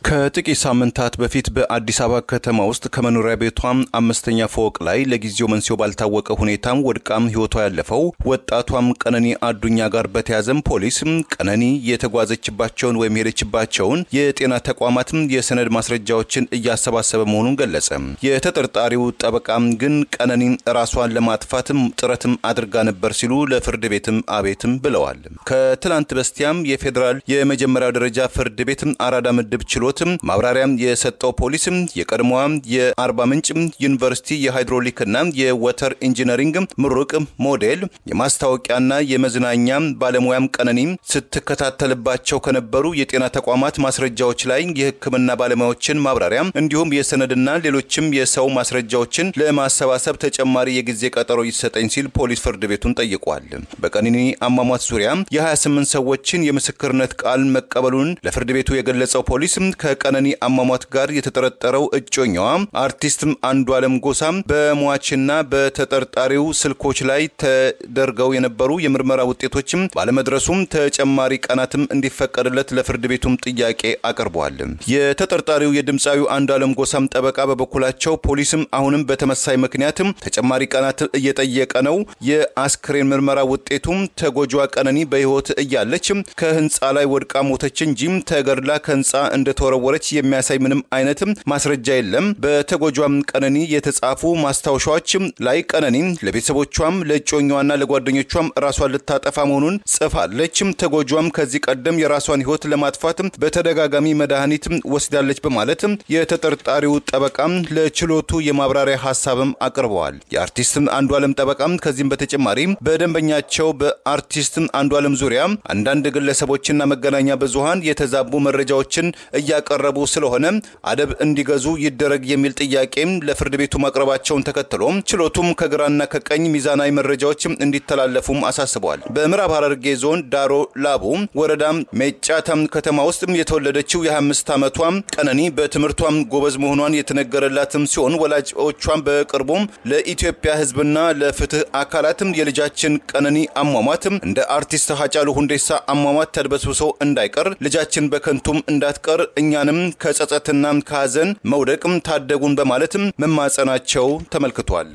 [SPEAKER 2] ከጥቂት ሳምንታት በፊት በአዲስ አበባ ከተማ ውስጥ ከመኖሪያ ቤቷ 5ኛ ፎቅ ላይ ለጊዜው መንስኤው ባልታወቀ ሁኔታ ወድቃም ህይወቷ ያለፈው ወጣቷም ቀነኒ አዱኛ ጋር በተያዘም ፖሊስ ቀነኒ የተጓዘችባቸውን ወይም ሄደችባቸውን የጤና ተቋማት የሰነድ ማስረጃዎችን እያሰባሰበ መሆኑን ገለጸ። የተጠርጣሪው ጠበቃም ግን ቀነኒ ራሷን ለማጥፋት ጥረትም አድርጋ ነበር ሲሉ ለፍርድ ቤትም አቤትም ብለዋል። ከትላንት በስቲያም የፌዴራል የመጀመሪያው ደረጃ ፍርድ ቤት አራዳ ምድብ ችሎት ማብራሪያም የሰጠው ፖሊስ የቀድሞዋ የአርባ ምንጭ ዩኒቨርሲቲ የሃይድሮሊክና የወተር ኢንጂነሪንግ ምሩቅ ሞዴል የማስታወቂያና የመዝናኛ ባለሙያም ቀነኒ ስትከታተልባቸው ከነበሩ የጤና ተቋማት ማስረጃዎች ላይ የሕክምና ባለሙያዎችን ማብራሪያ እንዲሁም የሰነድና ሌሎችም የሰው ማስረጃዎችን ለማሰባሰብ ተጨማሪ የጊዜ ቀጠሮ ይሰጠኝ ሲል ፖሊስ ፍርድ ቤቱን ጠይቋል። በቀነኒ አሟሟት ዙሪያ የ28 ሰዎችን የምስክርነት ቃል መቀበሉን ለፍርድ ቤቱ የገለጸው ፖሊስ ከቀነኒ አሟሟት ጋር የተጠረጠረው እጮኛዋ አርቲስት አንዱዓለም ጎሳ በሟችና በተጠርጣሪው ስልኮች ላይ ተደርገው የነበሩ የምርመራ ውጤቶችም ባለመድረሱም ተጨማሪ ቀናትም እንዲፈቀድለት ለፍርድ ቤቱም ጥያቄ አቀርበዋል። የተጠርጣሪው የድምጻዊው አንዱዓለም ጎሳም ጠበቃ በበኩላቸው ፖሊስም አሁንም በተመሳሳይ ምክንያትም ተጨማሪ ቀናት እየጠየቀ ነው። የአስክሬን ምርመራ ውጤቱም ተጎጂዋ ቀነኒ በህይወት እያለች ከህንጻ ላይ ወድቃ ሞተች እንጂ ተገድላ ከህንጻ እንደተወረወረች የሚያሳይ ምንም አይነት ማስረጃ የለም። በተጎጂዋም ቀነኒ የተጻፉ ማስታወሻዎች ላይ ቀነኒ ለቤተሰቦቿም ለእጮኛዋና ለጓደኞቿም ራሷን ልታጠፋ መሆኑን ጽፋለች። ተጎጂዋም ከዚህ ቀደም የራሷን ህይወት ለማጥፋት በተደጋጋሚ መድኃኒት ወስዳለች በማለት የተጠርጣሪው ጠበቃ ለችሎቱ የማብራሪያ ሐሳብም አቅርበዋል። የአርቲስት አንዱዓለም ጠበቃ ከዚህም በተጨማሪ በደንበኛቸው በአርቲስት አንዱዓለም ዙሪያ አንዳንድ ግለሰቦችና መገናኛ ብዙሃን የተዛቡ መረጃዎችን እያቀረቡ ስለሆነ አደብ እንዲገዙ ይደረግ የሚል ጥያቄም ለፍርድ ቤቱ ማቅረባቸውን ተከትሎ ችሎቱም ከግራና ከቀኝ ሚዛናዊ መረጃዎች እንዲተላለፉም አሳስበዋል። በምዕራብ ሐረርጌ ዞን ዳሮ ላቡ ወረዳ ሜጫታም ከተማ ውስጥ የተወለደችው የ25 ዓመቷ ቀነኒ በትምህርቷም ጎበዝ መሆኗን የተነገረላትም ሲሆን ወላጆቿም በቅርቡ ለኢትዮጵያ ሕዝብና ለፍትህ አካላትም የልጃችን ቀነኒ አሟሟት እንደ አርቲስት ሃጫሉ ሁንዴሳ አሟሟት ተድበስብሶ እንዳይቀር ልጃችን በከንቱም እንዳትቀር እኛንም ከጸጸትና ከሐዘን መውደቅም ታደጉን በማለትም መማጸናቸው ተመልክቷል።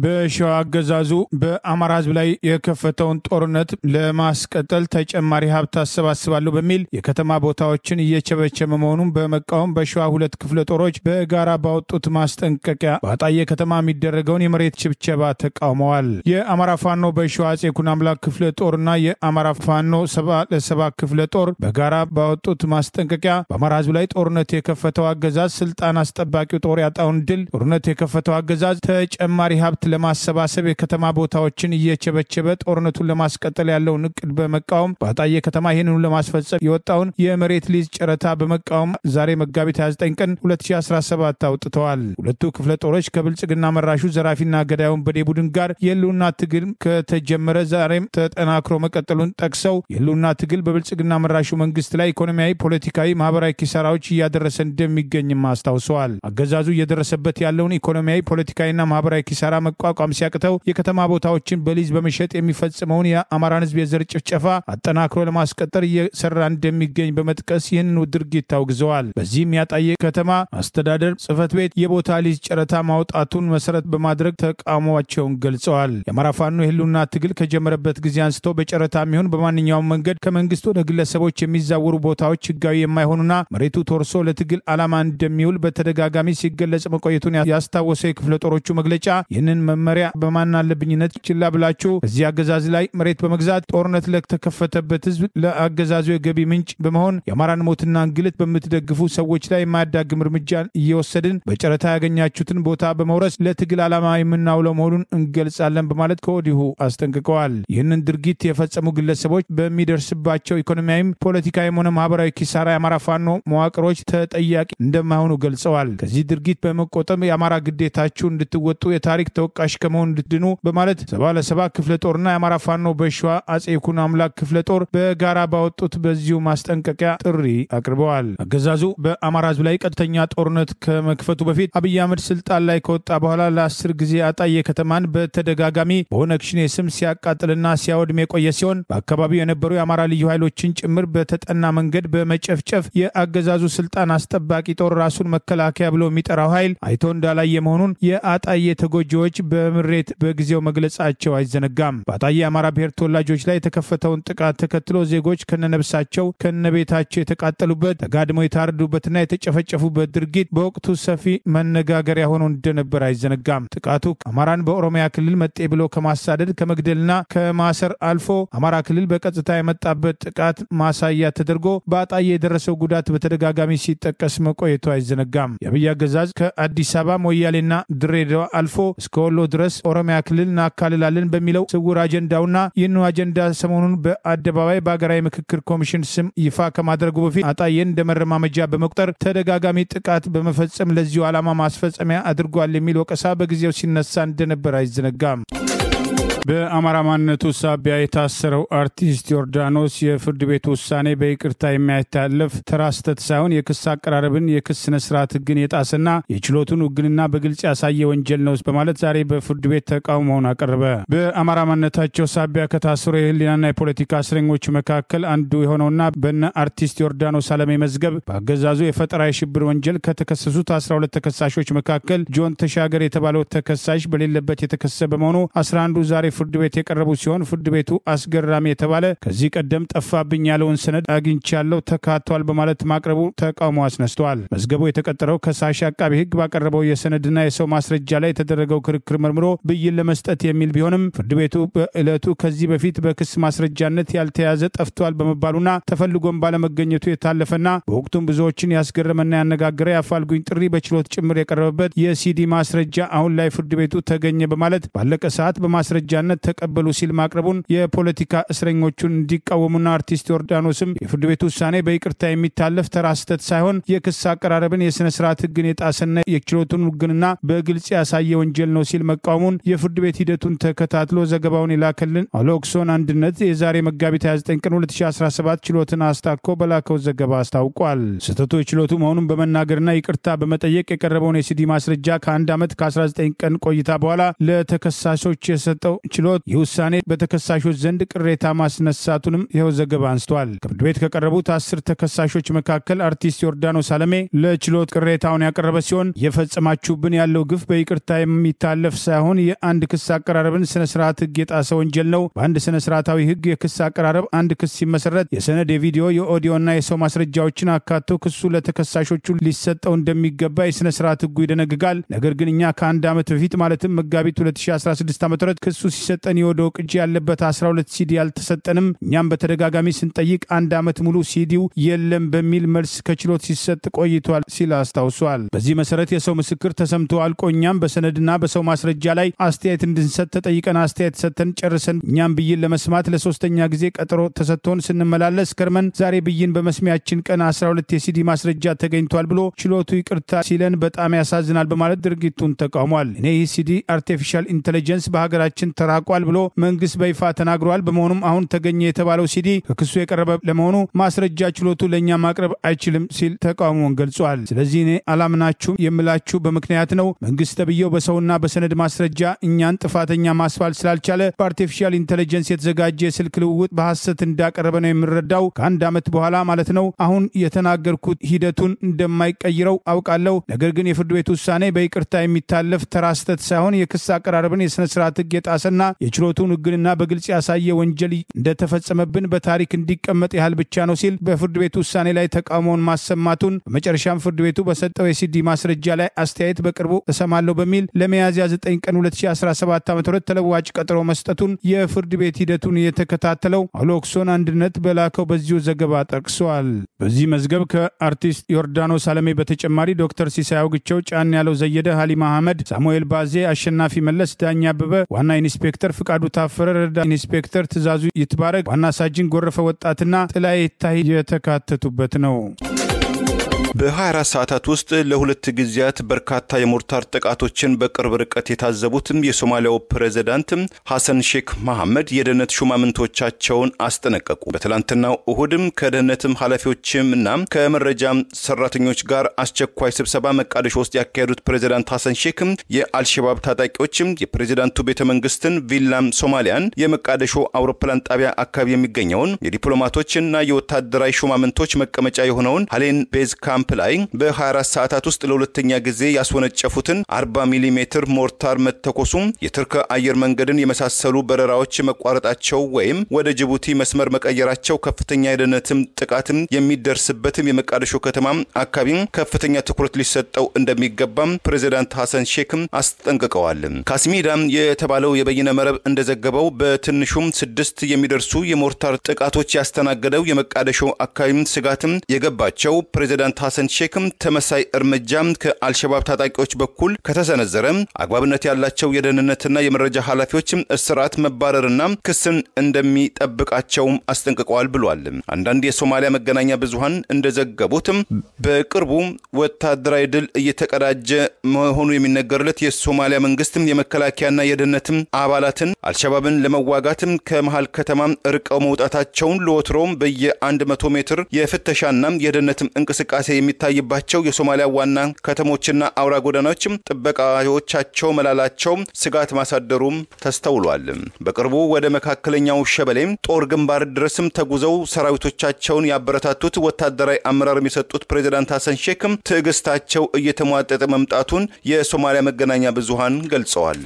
[SPEAKER 1] በሸዋ አገዛዙ በአማራ ህዝብ ላይ የከፈተውን ጦርነት ለማስቀጠል ተጨማሪ ሀብት አሰባስባለሁ በሚል የከተማ ቦታዎችን እየቸበቸበ መሆኑን በመቃወም በሸዋ 2 ክፍለ ጦሮች በጋራ ባወጡት ማስጠንቀቂያ በአጣዬ ከተማ የሚደረገውን የመሬት ችብቸባ ተቃውመዋል። የአማራ ፋኖ በሸዋ አጼ ይኩኖ አምላክ ክፍለ ጦርና የአማራ ፋኖ 77 ክፍለ ጦር በጋራ ባወጡት ማስጠንቀቂያ በአማራ ህዝብ ላይ ጦርነት የከፈተው አገዛዝ ስልጣን አስጠባቂው ጦር ያጣውን ድል ጦርነት የከፈተው አገዛዝ ተጨማሪ ሀብት ለማሰባሰብ የከተማ ቦታዎችን እየቸበቸበ ጦርነቱን ለማስቀጠል ያለውን እቅድ በመቃወም በአጣዬ ከተማ ይህንኑ ለማስፈጸም የወጣውን የመሬት ሊዝ ጨረታ በመቃወም ዛሬ መጋቢት 29 ቀን 2017 አውጥተዋል። 2 ክፍለ ጦሮች ከብልጽግና መራሹ ዘራፊና ገዳዩን በዴ ቡድን ጋር የህልውና ትግል ከተጀመረ ዛሬም ተጠናክሮ መቀጠሉን ጠቅሰው የህልውና ትግል በብልጽግና መራሹ መንግስት ላይ ኢኮኖሚያዊ፣ ፖለቲካዊ፣ ማህበራዊ ኪሳራዎች እያደረሰ እንደሚገኝም አስታውሰዋል። አገዛዙ እየደረሰበት ያለውን ኢኮኖሚያዊ፣ ፖለቲካዊና ማህበራዊ ኪሳራ መቋቋም ሲያቅተው የከተማ ቦታዎችን በሊዝ በመሸጥ የሚፈጽመውን የአማራን ህዝብ የዘር ጭፍጨፋ አጠናክሮ ለማስቀጠል እየሰራ እንደሚገኝ በመጥቀስ ይህንን ድርጊት ታውግዘዋል። በዚህም ያጣዬ ከተማ አስተዳደር ጽህፈት ቤት የቦታ ሊዝ ጨረታ ማውጣቱን መሰረት በማድረግ ተቃውሟቸውን ገልጸዋል። የአማራ ፋኖ የህልውና ትግል ከጀመረበት ጊዜ አንስቶ በጨረታ የሚሆን በማንኛውም መንገድ ከመንግስት ወደ ግለሰቦች የሚዛወሩ ቦታዎች ህጋዊ የማይሆኑና መሬቱ ተወርሶ ለትግል ዓላማ እንደሚውል በተደጋጋሚ ሲገለጽ መቆየቱን ያስታወሰው የክፍለ ጦሮቹ መግለጫ ይህንን መመሪያ በማናለብኝነት ችላ ብላችሁ እዚህ አገዛዝ ላይ መሬት በመግዛት ጦርነት ለተከፈተበት ህዝብ ለአገዛዙ የገቢ ምንጭ በመሆን የአማራን ሞትና እንግልት በምትደግፉ ሰዎች ላይ የማያዳግም እርምጃ እየወሰድን በጨረታ ያገኛችሁትን ቦታ በመውረስ ለትግል ዓላማ የምናውለው መሆኑን እንገልጻለን በማለት ከወዲሁ አስጠንቅቀዋል። ይህንን ድርጊት የፈጸሙ ግለሰቦች በሚደርስባቸው ኢኮኖሚያዊም ፖለቲካዊም ሆነ ማህበራዊ ኪሳራ የአማራ ፋኖ መዋቅሮች ተጠያቂ እንደማይሆኑ ገልጸዋል። ከዚህ ድርጊት በመቆጠብ የአማራ ግዴታችሁ እንድትወጡ የታሪክ ተወቃሽ ከመሆን እንድትድኑ በማለት 77 ክፍለ ጦርና የአማራ ፋኖ በሸዋ አጼ ይኩኖ አምላክ ክፍለ ጦር በጋራ ባወጡት በዚሁ ማስጠንቀቂያ ጥሪ አቅርበዋል። አገዛዙ በአማራ ህዝብ ላይ ቀጥተኛ ጦርነት ከመክፈቱ በፊት አብይ አህመድ ስልጣን ላይ ከወጣ በኋላ ለ10 ጊዜ አጣዬ ከተማን በተደጋጋሚ በኦነግ ሸኔ ስም ሲያቃጥልና ሲያወድም የቆየ ሲሆን በአካባቢው የነበሩ የአማራ ልዩ ኃይሎችን ጭምር በተጠና መንገድ በመጨፍጨፍ የአገዛዙ ስልጣን አስጠባቂ ጦር ራሱን መከላከያ ብሎ የሚጠራው ኃይል አይቶ እንዳላየ መሆኑን የአጣዬ ተጎጂዎች በምሬት በጊዜው መግለጻቸው አይዘነጋም። በአጣዬ የአማራ ብሔር ተወላጆች ላይ የተከፈተውን ጥቃት ተከትሎ ዜጎች ከነነብሳቸው ከነቤታቸው የተቃጠሉበት ተጋድመው የታረዱበትና የተጨፈጨፉበት ድርጊት በወቅቱ ሰፊ መነጋገሪያ ሆኖ እንደነበር አይዘነጋም። ጥቃቱ አማራን በኦሮሚያ ክልል መጤ ብሎ ከማሳደድ ከመግደልና ከማሰር አልፎ አማራ ክልል በቀጥታ የመጣበት ጥቃት ማሳያ ተደርጎ በአጣዬ የደረሰው ጉዳት በተደጋጋሚ ሲጠቀስ መቆየቱ አይዘነጋም። የአብይ አገዛዝ ከአዲስ አበባ ሞያሌና ድሬዳዋ አልፎ እስከ ወሎ ድረስ ኦሮሚያ ክልል እናካልላለን በሚለው ስውር አጀንዳውና ይህን አጀንዳ ሰሞኑን በአደባባይ በአገራዊ ምክክር ኮሚሽን ስም ይፋ ከማድረጉ በፊት አጣዬን እንደ መረማመጃ በመቁጠር ተደጋጋሚ ጥቃት በመፈጸም ለዚሁ ዓላማ ማስፈጸሚያ አድርጓል የሚል ወቀሳ በጊዜው ሲነሳ እንደነበር አይዘነጋም። በአማራ ማንነቱ ሳቢያ የታሰረው አርቲስት ዮርዳኖስ የፍርድ ቤት ውሳኔ በይቅርታ የማይታለፍ ተራ ስህተት ሳይሆን የክስ አቀራረብን የክስ ስነ ስርዓት ህግን የጣሰና የችሎቱን ውግንና በግልጽ ያሳየ ወንጀል ነው በማለት ዛሬ በፍርድ ቤት ተቃውሞውን አቀረበ። በአማራ ማንነታቸው ሳቢያ ከታሰሩ የህሊናና የፖለቲካ እስረኞች መካከል አንዱ የሆነውና በነ አርቲስት ዮርዳኖስ አለሜ መዝገብ በአገዛዙ የፈጠራ የሽብር ወንጀል ከተከሰሱት 12 ተከሳሾች መካከል ጆን ተሻገር የተባለው ተከሳሽ በሌለበት የተከሰሰ በመሆኑ 11ዱ ዛሬ ፍርድ ቤት የቀረቡ ሲሆን ፍርድ ቤቱ አስገራሚ የተባለ ከዚህ ቀደም ጠፋብኝ ያለውን ሰነድ አግኝቻለሁ ተካቷል በማለት ማቅረቡ ተቃውሞ አስነስተዋል። መዝገቡ የተቀጠረው ከሳሽ አቃቢ ህግ ባቀረበው የሰነድና የሰው ማስረጃ ላይ የተደረገው ክርክር መርምሮ ብይን ለመስጠት የሚል ቢሆንም ፍርድ ቤቱ በዕለቱ ከዚህ በፊት በክስ ማስረጃነት ያልተያዘ ጠፍቷል በመባሉና ተፈልጎም ባለመገኘቱ የታለፈና በወቅቱም ብዙዎችን ያስገረመና ያነጋገረ የአፋልጉኝ ጥሪ በችሎት ጭምር የቀረበበት የሲዲ ማስረጃ አሁን ላይ ፍርድ ቤቱ ተገኘ በማለት ባለቀ ሰዓት በማስረጃ ተቀበሉ ሲል ማቅረቡን የፖለቲካ እስረኞቹን እንዲቃወሙና አርቲስት ዮርዳኖስም የፍርድ ቤት ውሳኔ በይቅርታ የሚታለፍ ተራ ስህተት ሳይሆን የክስ አቀራረብን የስነ ስርዓት ህግን የጣሰና የችሎቱን ውግንና በግልጽ ያሳየ ወንጀል ነው ሲል መቃወሙን የፍርድ ቤት ሂደቱን ተከታትሎ ዘገባውን የላከልን አሎክሶን አንድነት የዛሬ መጋቢት 29 ቀን 2017 ችሎትን አስታኮ በላከው ዘገባ አስታውቋል። ስህተቱ የችሎቱ መሆኑን በመናገርና ይቅርታ በመጠየቅ የቀረበውን የሲዲ ማስረጃ ከ1 ዓመት ከ19 ቀን ቆይታ በኋላ ለተከሳሾች የሰጠው ችሎት ይህ ውሳኔ በተከሳሾች ዘንድ ቅሬታ ማስነሳቱንም ይኸው ዘገባ አንስቷል። ፍርድ ቤት ከቀረቡት 10 ተከሳሾች መካከል አርቲስት ዮርዳኖስ አለሜ ለችሎት ቅሬታውን ያቀረበ ሲሆን የፈጸማችሁብን ያለው ግፍ በይቅርታ የሚታለፍ ሳይሆን የአንድ ክስ አቀራረብን ስነ ስርዓት ህግ የጣሰ ወንጀል ነው። በአንድ ስነ ስርዓታዊ ህግ የክስ አቀራረብ አንድ ክስ ሲመሰረት የሰነድ የቪዲዮ የኦዲዮና የሰው ማስረጃዎችን አካቶ ክሱ ለተከሳሾቹ ሊሰጠው እንደሚገባ የስነ ስርዓት ህጉ ይደነግጋል። ነገር ግን እኛ ከ1 ዓመት በፊት ማለትም መጋቢት 2016 ዓ.ም ክሱ ሲሰጠን የወዶ ቅጂ ያለበት 12 ሲዲ ያልተሰጠንም እኛም በተደጋጋሚ ስንጠይቅ 1 ዓመት ሙሉ ሲዲው የለም በሚል መልስ ከችሎት ሲሰጥ ቆይቷል ሲል አስታውሷል። በዚህ መሰረት የሰው ምስክር ተሰምቶ አልቆ እኛም በሰነድና በሰው ማስረጃ ላይ አስተያየት እንድንሰጥ ተጠይቀን አስተያየት ሰጥተን ጨርሰን እኛም ብይን ለመስማት ለሶስተኛ ጊዜ ቀጠሮ ተሰጥቶን ስንመላለስ ከርመን ዛሬ ብይን በመስሚያችን ቀን 12 የሲዲ ማስረጃ ተገኝቷል ብሎ ችሎቱ ይቅርታ ሲለን በጣም ያሳዝናል በማለት ድርጊቱን ተቃውሟል። እኔ ይህ ሲዲ አርቲፊሻል ኢንተለጀንስ በሀገራችን ተራቋል ብሎ መንግስት በይፋ ተናግሯል። በመሆኑም አሁን ተገኘ የተባለው ሲዲ ከክሱ የቀረበ ለመሆኑ ማስረጃ ችሎቱ ለኛ ማቅረብ አይችልም ሲል ተቃውሞውን ገልጿል። ስለዚህ እኔ አላምናችሁም የምላችሁ በምክንያት ነው። መንግስት ተብየው በሰውና በሰነድ ማስረጃ እኛን ጥፋተኛ ማስባል ስላልቻለ በአርቲፊሻል ኢንተለጀንስ የተዘጋጀ የስልክ ልውውጥ በሐሰት እንዳቀረበ ነው የምረዳው። ከ1 ዓመት በኋላ ማለት ነው። አሁን የተናገርኩት ሂደቱን እንደማይቀይረው አውቃለሁ። ነገር ግን የፍርድ ቤት ውሳኔ በይቅርታ የሚታለፍ ተራ ስህተት ሳይሆን የክስ አቀራረብን የስነ ስርዓት ህግ የጣሰና የችሎቱን ውግንና በግልጽ ያሳየ ወንጀል እንደተፈጸመብን በታሪክ እንዲቀመጥ ያህል ብቻ ነው ሲል በፍርድ ቤቱ ውሳኔ ላይ ተቃውሞውን ማሰማቱን በመጨረሻም ፍርድ ቤቱ በሰጠው የሲዲ ማስረጃ ላይ አስተያየት በቅርቡ እሰማለሁ በሚል ለሚያዝያ 9 ቀን 2017 ዓ.ም ተለዋጭ ቀጠሮ መስጠቱን የፍርድ ቤት ሂደቱን የተከታተለው አሎክሶን አንድነት በላከው በዚሁ ዘገባ ጠቅሷል። በዚህ መዝገብ ከአርቲስት ዮርዳኖስ አለሜ በተጨማሪ ዶክተር ሲሳይ አውግቸው፣ ጫን ያለው ዘየደ፣ ሀሊማ አህመድ፣ ሳሙኤል ባዜ፣ አሸናፊ መለስ፣ ዳኛ አበበ፣ ዋና ኢንስፔክተር ፍቃዱ ታፈረ፣ ረዳ ኢንስፔክተር ትእዛዙ ይትባረክ፣ ዋና ሳጅን ጎረፈ ወጣትና ጥላዬ ታይ የተካተቱበት ነው።
[SPEAKER 2] በ24 ሰዓታት ውስጥ ለሁለት ጊዜያት በርካታ የሞርታር ጥቃቶችን በቅርብ ርቀት የታዘቡት የሶማሊያው ፕሬዝዳንት ሐሰን ሼክ መሐመድ የደህንነት ሹማምንቶቻቸውን አስጠነቀቁ። በትላንትናው እሁድም ከደህንነትም ኃላፊዎችምና ከመረጃ ሰራተኞች ጋር አስቸኳይ ስብሰባ መቃደሾ ውስጥ ያካሄዱት ፕሬዝዳንት ሐሰን ሼክ የአልሸባብ ታጣቂዎች የፕሬዝዳንቱ ቤተመንግስትን ቪላም ሶማሊያን የመቃደሾ አውሮፕላን ጣቢያ አካባቢ የሚገኘውን የዲፕሎማቶችና የወታደራዊ ሹማምንቶች መቀመጫ የሆነውን ሃሌን ቤዝ ካምፕ ላይ በ24 ሰዓታት ውስጥ ለሁለተኛ ጊዜ ያስወነጨፉትን 40 ሚሊ ሜትር ሞርታር መተኮሱም የቱርክ አየር መንገድን የመሳሰሉ በረራዎች መቋረጣቸው ወይም ወደ ጅቡቲ መስመር መቀየራቸው ከፍተኛ የደህንነትም ጥቃትም የሚደርስበትም የመቃደሾ ከተማ አካባቢ ከፍተኛ ትኩረት ሊሰጠው እንደሚገባም ፕሬዝዳንት ሐሰን ሼክ አስጠንቅቀዋል። ካስሚዳም የተባለው የበይነ መረብ እንደዘገበው በትንሹም 6 የሚደርሱ የሞርታር ጥቃቶች ያስተናገደው የመቃደሾ አካባቢ ስጋትም የገባቸው ፕሬዝዳንት ሐሰን ሼክም ተመሳይ እርምጃ ከአልሸባብ ታጣቂዎች በኩል ከተሰነዘረ አግባብነት ያላቸው የደህንነትና የመረጃ ኃላፊዎች እስራት መባረርና ክስን እንደሚጠብቃቸው አስጠንቅቀዋል ብሏል። አንዳንድ የሶማሊያ መገናኛ ብዙሃን እንደዘገቡት በቅርቡ ወታደራዊ ድል እየተቀዳጀ መሆኑ የሚነገርለት የሶማሊያ መንግስት የመከላከያና የደህንነት አባላትን አልሸባብን ለመዋጋት ከመሃል ከተማ ርቀው መውጣታቸውን ለወትሮም በየ100 ሜትር የፍተሻና የደህንነት እንቅስቃሴ የሚታይባቸው የሶማሊያ ዋና ከተሞችና አውራ ጎዳናዎች ጥበቃዎቻቸው መላላቸው ስጋት ማሳደሩም ተስተውሏል። በቅርቡ ወደ መካከለኛው ሸበሌ ጦር ግንባር ድረስም ተጉዘው ሰራዊቶቻቸውን ያበረታቱት ወታደራዊ አመራር የሚሰጡት ፕሬዝዳንት ሐሰን ሼክ ትዕግስታቸው እየተሟጠጠ መምጣቱን የሶማሊያ መገናኛ ብዙሃን ገልጸዋል።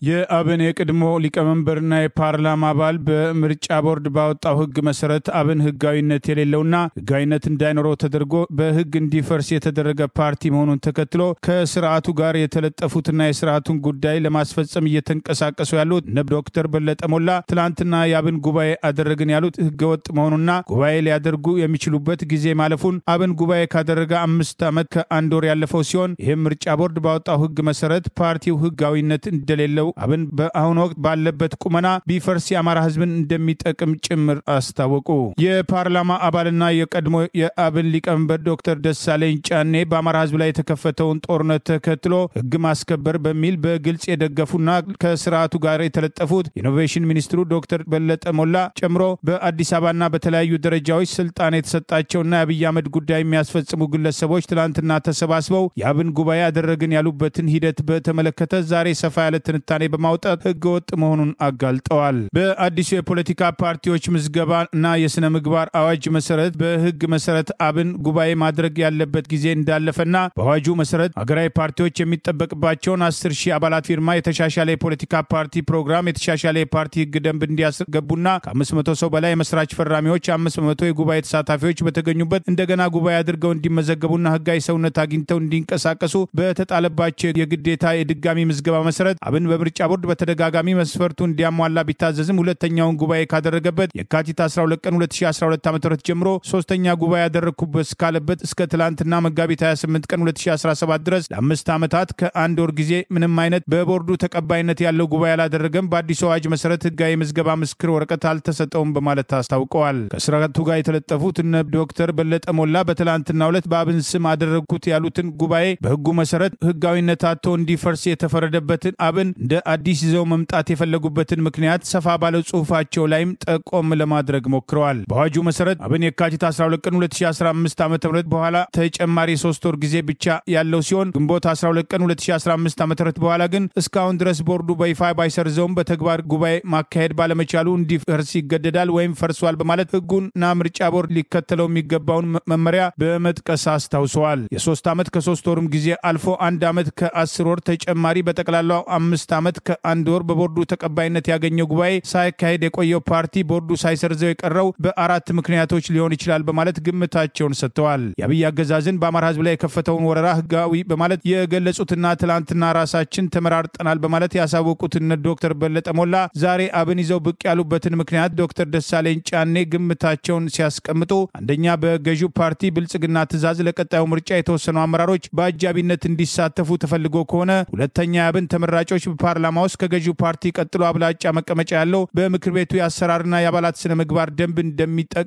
[SPEAKER 1] የአብን የቀድሞ ሊቀመንበርና የፓርላማ አባል በምርጫ ቦርድ ባወጣው ህግ መሰረት አብን ህጋዊነት የሌለውና ህጋዊነት እንዳይኖረው ተደርጎ በህግ እንዲፈርስ የተደረገ ፓርቲ መሆኑን ተከትሎ ከስርዓቱ ጋር የተለጠፉትና የስርዓቱን ጉዳይ ለማስፈጸም እየተንቀሳቀሱ ያሉት ዶክተር በለጠ ሞላ ትላንትና የአብን ጉባኤ አደረግን ያሉት ህገወጥ መሆኑና ጉባኤ ሊያደርጉ የሚችሉበት ጊዜ ማለፉን አብን ጉባኤ ካደረገ 5 ዓመት ከ1 ወር ያለፈው ሲሆን ይህም ምርጫ ቦርድ ባወጣው ህግ መሰረት ፓርቲው ህጋዊነት እንደሌለው አብን በአሁኑ ወቅት ባለበት ቁመና ቢፈርስ የአማራ ህዝብን እንደሚጠቅም ጭምር አስታወቁ። የፓርላማ አባልና የቀድሞ የአብን ሊቀመንበር ዶክተር ደሳለኝ ጫኔ በአማራ ህዝብ ላይ የተከፈተውን ጦርነት ተከትሎ ህግ ማስከበር በሚል በግልጽ የደገፉና ከስርዓቱ ጋር የተለጠፉት ኢኖቬሽን ሚኒስትሩ ዶክተር በለጠ ሞላ ጨምሮ በአዲስ አበባና በተለያዩ ደረጃዎች ስልጣን የተሰጣቸውና የአብይ አህመድ ጉዳይ የሚያስፈጽሙ ግለሰቦች ትላንትና ተሰባስበው የአብን ጉባኤ ያደረግን ያሉበትን ሂደት በተመለከተ ዛሬ ሰፋ ያለ ትንታኔ በማውጣት ህገወጥ መሆኑን አጋልጠዋል። በአዲሱ የፖለቲካ ፓርቲዎች ምዝገባና የስነ ምግባር አዋጅ መሰረት በህግ መሰረት አብን ጉባኤ ማድረግ ያለበት ጊዜ እንዳለፈና በአዋጁ መሰረት ሀገራዊ ፓርቲዎች የሚጠበቅባቸውን 10,000 አባላት ፊርማ የተሻሻለ የፖለቲካ ፓርቲ ፕሮግራም የተሻሻለ የፓርቲ ህግ ደንብ እንዲያስገቡና ከ500 ሰው በላይ የመስራች ፈራሚዎች 500 የጉባኤ ተሳታፊዎች በተገኙበት እንደገና ጉባኤ አድርገው እንዲመዘገቡና ህጋዊ ሰውነት አግኝተው እንዲንቀሳቀሱ በተጣለባቸው የግዴታ የድጋሚ ምዝገባ መሰረት አብን በምርጫ ቦርድ በተደጋጋሚ መስፈርቱ እንዲያሟላ ቢታዘዝም ሁለተኛውን ጉባኤ ካደረገበት የካቲት 12 ቀን 2012 ዓ.ም ጀምሮ ሶስተኛ ጉባኤ ያደረኩበት እስካለበት እስከ ትላንትና መጋቢት 28 ቀን 2017 ድረስ ለ5 ዓመታት ከ1 ወር ጊዜ ምንም አይነት በቦርዱ ተቀባይነት ያለው ጉባኤ አላደረገም። በአዲሱ አዋጅ መሰረት ህጋዊ ምዝገባ ምስክር ወረቀት አልተሰጠውም በማለት አስታውቀዋል። ከስርዓቱ ጋር የተለጠፉት እነ ዶክተር በለጠ ሞላ በትላንትናው ዕለት በአብን ስም አደረግኩት ያሉትን ጉባኤ በህጉ መሰረት ህጋዊነት አጥቶ እንዲፈርስ የተፈረደበትን አብን እንደ አዲስ ይዘው መምጣት የፈለጉበትን ምክንያት ሰፋ ባለው ጽሁፋቸው ላይም ጠቆም ለማድረግ ሞክረዋል። በአዋጁ መሰረት አብን የካቲት 12 ቀን 2015 ዓ.ም በኋላ ተጨማሪ 3 ወር ጊዜ ብቻ ያለው ሲሆን ግንቦት 12 ቀን 2015 ዓ.ም በኋላ ግን እስካሁን ድረስ ቦርዱ በይፋ ባይሰርዘውም በተግባር ጉባኤ ማካሄድ ባለመቻሉ እንዲፈርስ ይገደዳል ወይም ፈርሷል በማለት ህጉና ምርጫ ቦርድ ሊከተለው የሚገባውን መመሪያ በመጥቀስ አስታውሰዋል። የ3 ዓመት ከ3 ወርም ጊዜ አልፎ 1 ዓመት ከ10 ወር ተጨማሪ በጠቅላላው 5 ዓመት ከ1 ወር በቦርዱ ተቀባይነት ያገኘው ጉባኤ ሳይካሄድ የቆየው ፓርቲ ቦርዱ ሳይሰርዘው የቀረው በአራት ምክንያቶች ሊሆን ይችላል በማለት ግምታቸውን ሰጥተዋል። የአብይ አገዛዝን በአማራ ህዝብ ላይ የከፈተውን ወረራ ህጋዊ በማለት የገለጹትና ትላንትና ራሳችን ተመራርጠናል በማለት ያሳወቁት እነ ዶክተር በለጠ ሞላ ዛሬ አብን ይዘው ብቅ ያሉበትን ምክንያት ዶክተር ደሳለኝ ጫኔ ግምታቸውን ሲያስቀምጡ አንደኛ በገዢው ፓርቲ ብልጽግና ትእዛዝ ለቀጣዩ ምርጫ የተወሰኑ አመራሮች በአጃቢነት እንዲሳተፉ ተፈልጎ ከሆነ፣ ሁለተኛ የአብን ተመራጮች በፓርላማ ውስጥ ከገዢው ፓርቲ ቀጥሎ አብላጫ መቀመጫ ያለው በምክር ቤቱ የአሰራርና የአባላት ስነ ምግባር ደንብ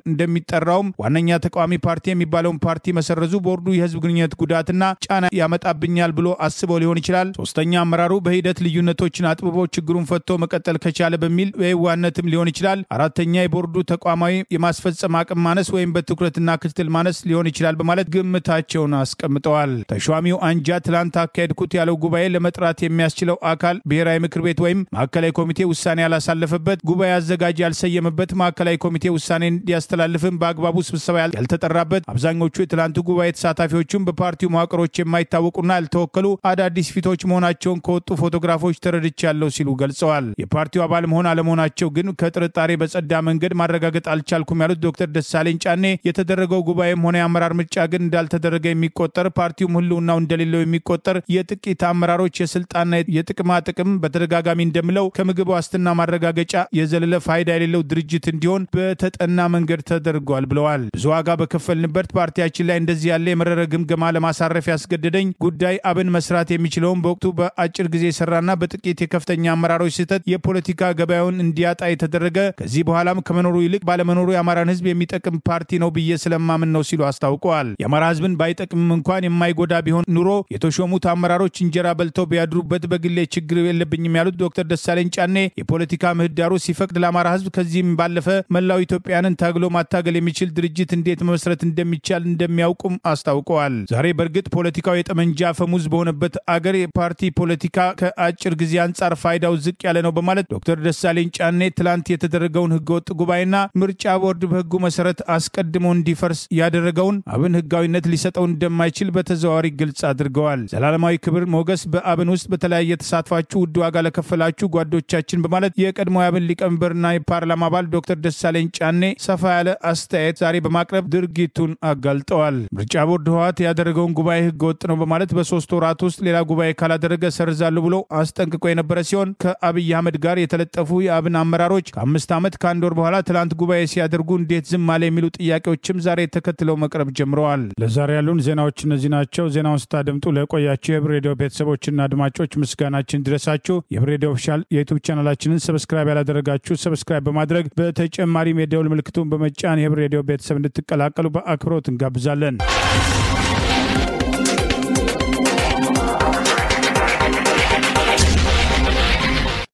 [SPEAKER 1] እንደሚጠራውም ዋነኛ ተቃዋሚ ፓርቲ የሚባለውን ፓርቲ መሰረዙ ቦርዱ የህዝብ ግንኙነት ጉዳትና ጫና ያመጣብኛል ብሎ አስበው ሊሆን ይችላል። ሶስተኛ አመራሩ በሂደት ልዩነቶችን አጥብቦ ችግሩን ፈቶ መቀጠል ከቻለ በሚል በዋነትም ሊሆን ይችላል። አራተኛ የቦርዱ ተቋማዊ የማስፈጸም አቅም ማነስ ወይም በትኩረትና ክትትል ማነስ ሊሆን ይችላል በማለት ግምታቸውን አስቀምጠዋል። ተሿሚው አንጃ ትላንት አካሄድኩት ያለው ጉባኤ ለመጥራት የሚያስችለው አካል ብሔራዊ ምክር ቤት ወይም ማዕከላዊ ኮሚቴ ውሳኔ ያላሳለፈበት፣ ጉባኤ አዘጋጅ ያልሰየመበት፣ ማዕከላዊ ኮሚቴ ውሳኔ እንዲያስተላልፍም በአግባቡ ስብሰባ ያልተጠራበት፣ አብዛኞቹ የትላንቱ ጉባኤ ተሳታፊዎችም በፓርቲው መዋቅሮች የማይታወቁና ያልተወከሉ አዳዲስ ፊቶች መሆናቸውን ከወጡ ፎቶግራፎች ተረድቻለሁ ሲሉ ገልጸዋል። የፓርቲው አባል መሆን አለመሆናቸው ግን ከጥርጣሬ በጸዳ መንገድ ማረጋገጥ አልቻልኩም ያሉት ዶክተር ደሳለኝ ጫኔ የተደረገው ጉባኤም ሆነ የአመራር ምርጫ ግን እንዳልተደረገ የሚቆጠር ፓርቲውም ህልውናው እንደሌለው የሚቆጠር የጥቂት አመራሮች የስልጣንና የጥቅማ ጥቅም ቢጠይቅም በተደጋጋሚ እንደምለው ከምግብ ዋስትና ማረጋገጫ የዘለለ ፋይዳ የሌለው ድርጅት እንዲሆን በተጠና መንገድ ተደርጓል ብለዋል። ብዙ ዋጋ በከፈልንበት ፓርቲያችን ላይ እንደዚህ ያለ የመረረ ግምገማ ለማሳረፍ ያስገደደኝ ጉዳይ አብን መስራት የሚችለውን በወቅቱ በአጭር ጊዜ የሰራና በጥቂት የከፍተኛ አመራሮች ስህተት የፖለቲካ ገበያውን እንዲያጣ የተደረገ ከዚህ በኋላም ከመኖሩ ይልቅ ባለመኖሩ የአማራን ህዝብ የሚጠቅም ፓርቲ ነው ብዬ ስለማምን ነው ሲሉ አስታውቀዋል። የአማራ ህዝብን ባይጠቅምም እንኳን የማይጎዳ ቢሆን ኑሮ የተሾሙት አመራሮች እንጀራ በልተው ቢያድሩበት በግሌ ችግር የለብኝም ያሉት ዶክተር ደሳለኝ ጫኔ የፖለቲካ ምህዳሩ ሲፈቅድ ለአማራ ህዝብ ከዚህም ባለፈ መላው ኢትዮጵያንን ታግሎ ማታገል የሚችል ድርጅት እንዴት መመስረት እንደሚቻል እንደሚያውቁም አስታውቀዋል። ዛሬ በእርግጥ ፖለቲካው የጠመንጃ ፈሙዝ በሆነበት አገር የፓርቲ ፖለቲካ ከአጭር ጊዜ አንጻር ፋይዳው ዝቅ ያለ ነው በማለት ዶክተር ደሳለኝ ጫኔ ትላንት የተደረገውን ህገወጥ ጉባኤና ምርጫ ቦርድ በህጉ መሰረት አስቀድሞ እንዲፈርስ ያደረገውን አብን ህጋዊነት ሊሰጠው እንደማይችል በተዘዋዋሪ ግልጽ አድርገዋል። ዘላለማዊ ክብር ሞገስ በአብን ውስጥ በተለያየ ተሳትፋችሁ ውድ ዋጋ ለከፈላችሁ ጓዶቻችን በማለት የቀድሞ የአብን ሊቀመንበርና የፓርላማ አባል ዶክተር ደሳለኝ ጫኔ ሰፋ ያለ አስተያየት ዛሬ በማቅረብ ድርጊቱን አጋልጠዋል። ምርጫ ቦርድ ህወሓት ያደረገውን ጉባኤ ህገወጥ ነው በማለት በ3 ወራት ውስጥ ሌላ ጉባኤ ካላደረገ ሰርዛሉ ብሎ አስጠንቅቆ የነበረ ሲሆን ከአብይ አህመድ ጋር የተለጠፉ የአብን አመራሮች ከ5 ዓመት ከ1 ወር በኋላ ትላንት ጉባኤ ሲያደርጉ እንዴት ዝም አለ የሚሉ ጥያቄዎችም ዛሬ ተከትለው መቅረብ ጀምረዋል። ለዛሬ ያሉን ዜናዎች እነዚህ ናቸው። ዜናውን ስታደምጡ ለቆያችሁ የህብር ሬዲዮ ቤተሰቦችና አድማጮች ምስጋናችን ድረሳችሁ። የህብር ሬዲዮ ኦፊሻል የዩቲዩብ ቻናላችንን ሰብስክራይብ ያላደረጋችሁ ሰብስክራይብ በማድረግ በተጨማሪም የደውል ምልክቱን በመጫን የህብር ሬዲዮ ቤተሰብ እንድትቀላቀሉ በአክብሮት እንጋብዛለን።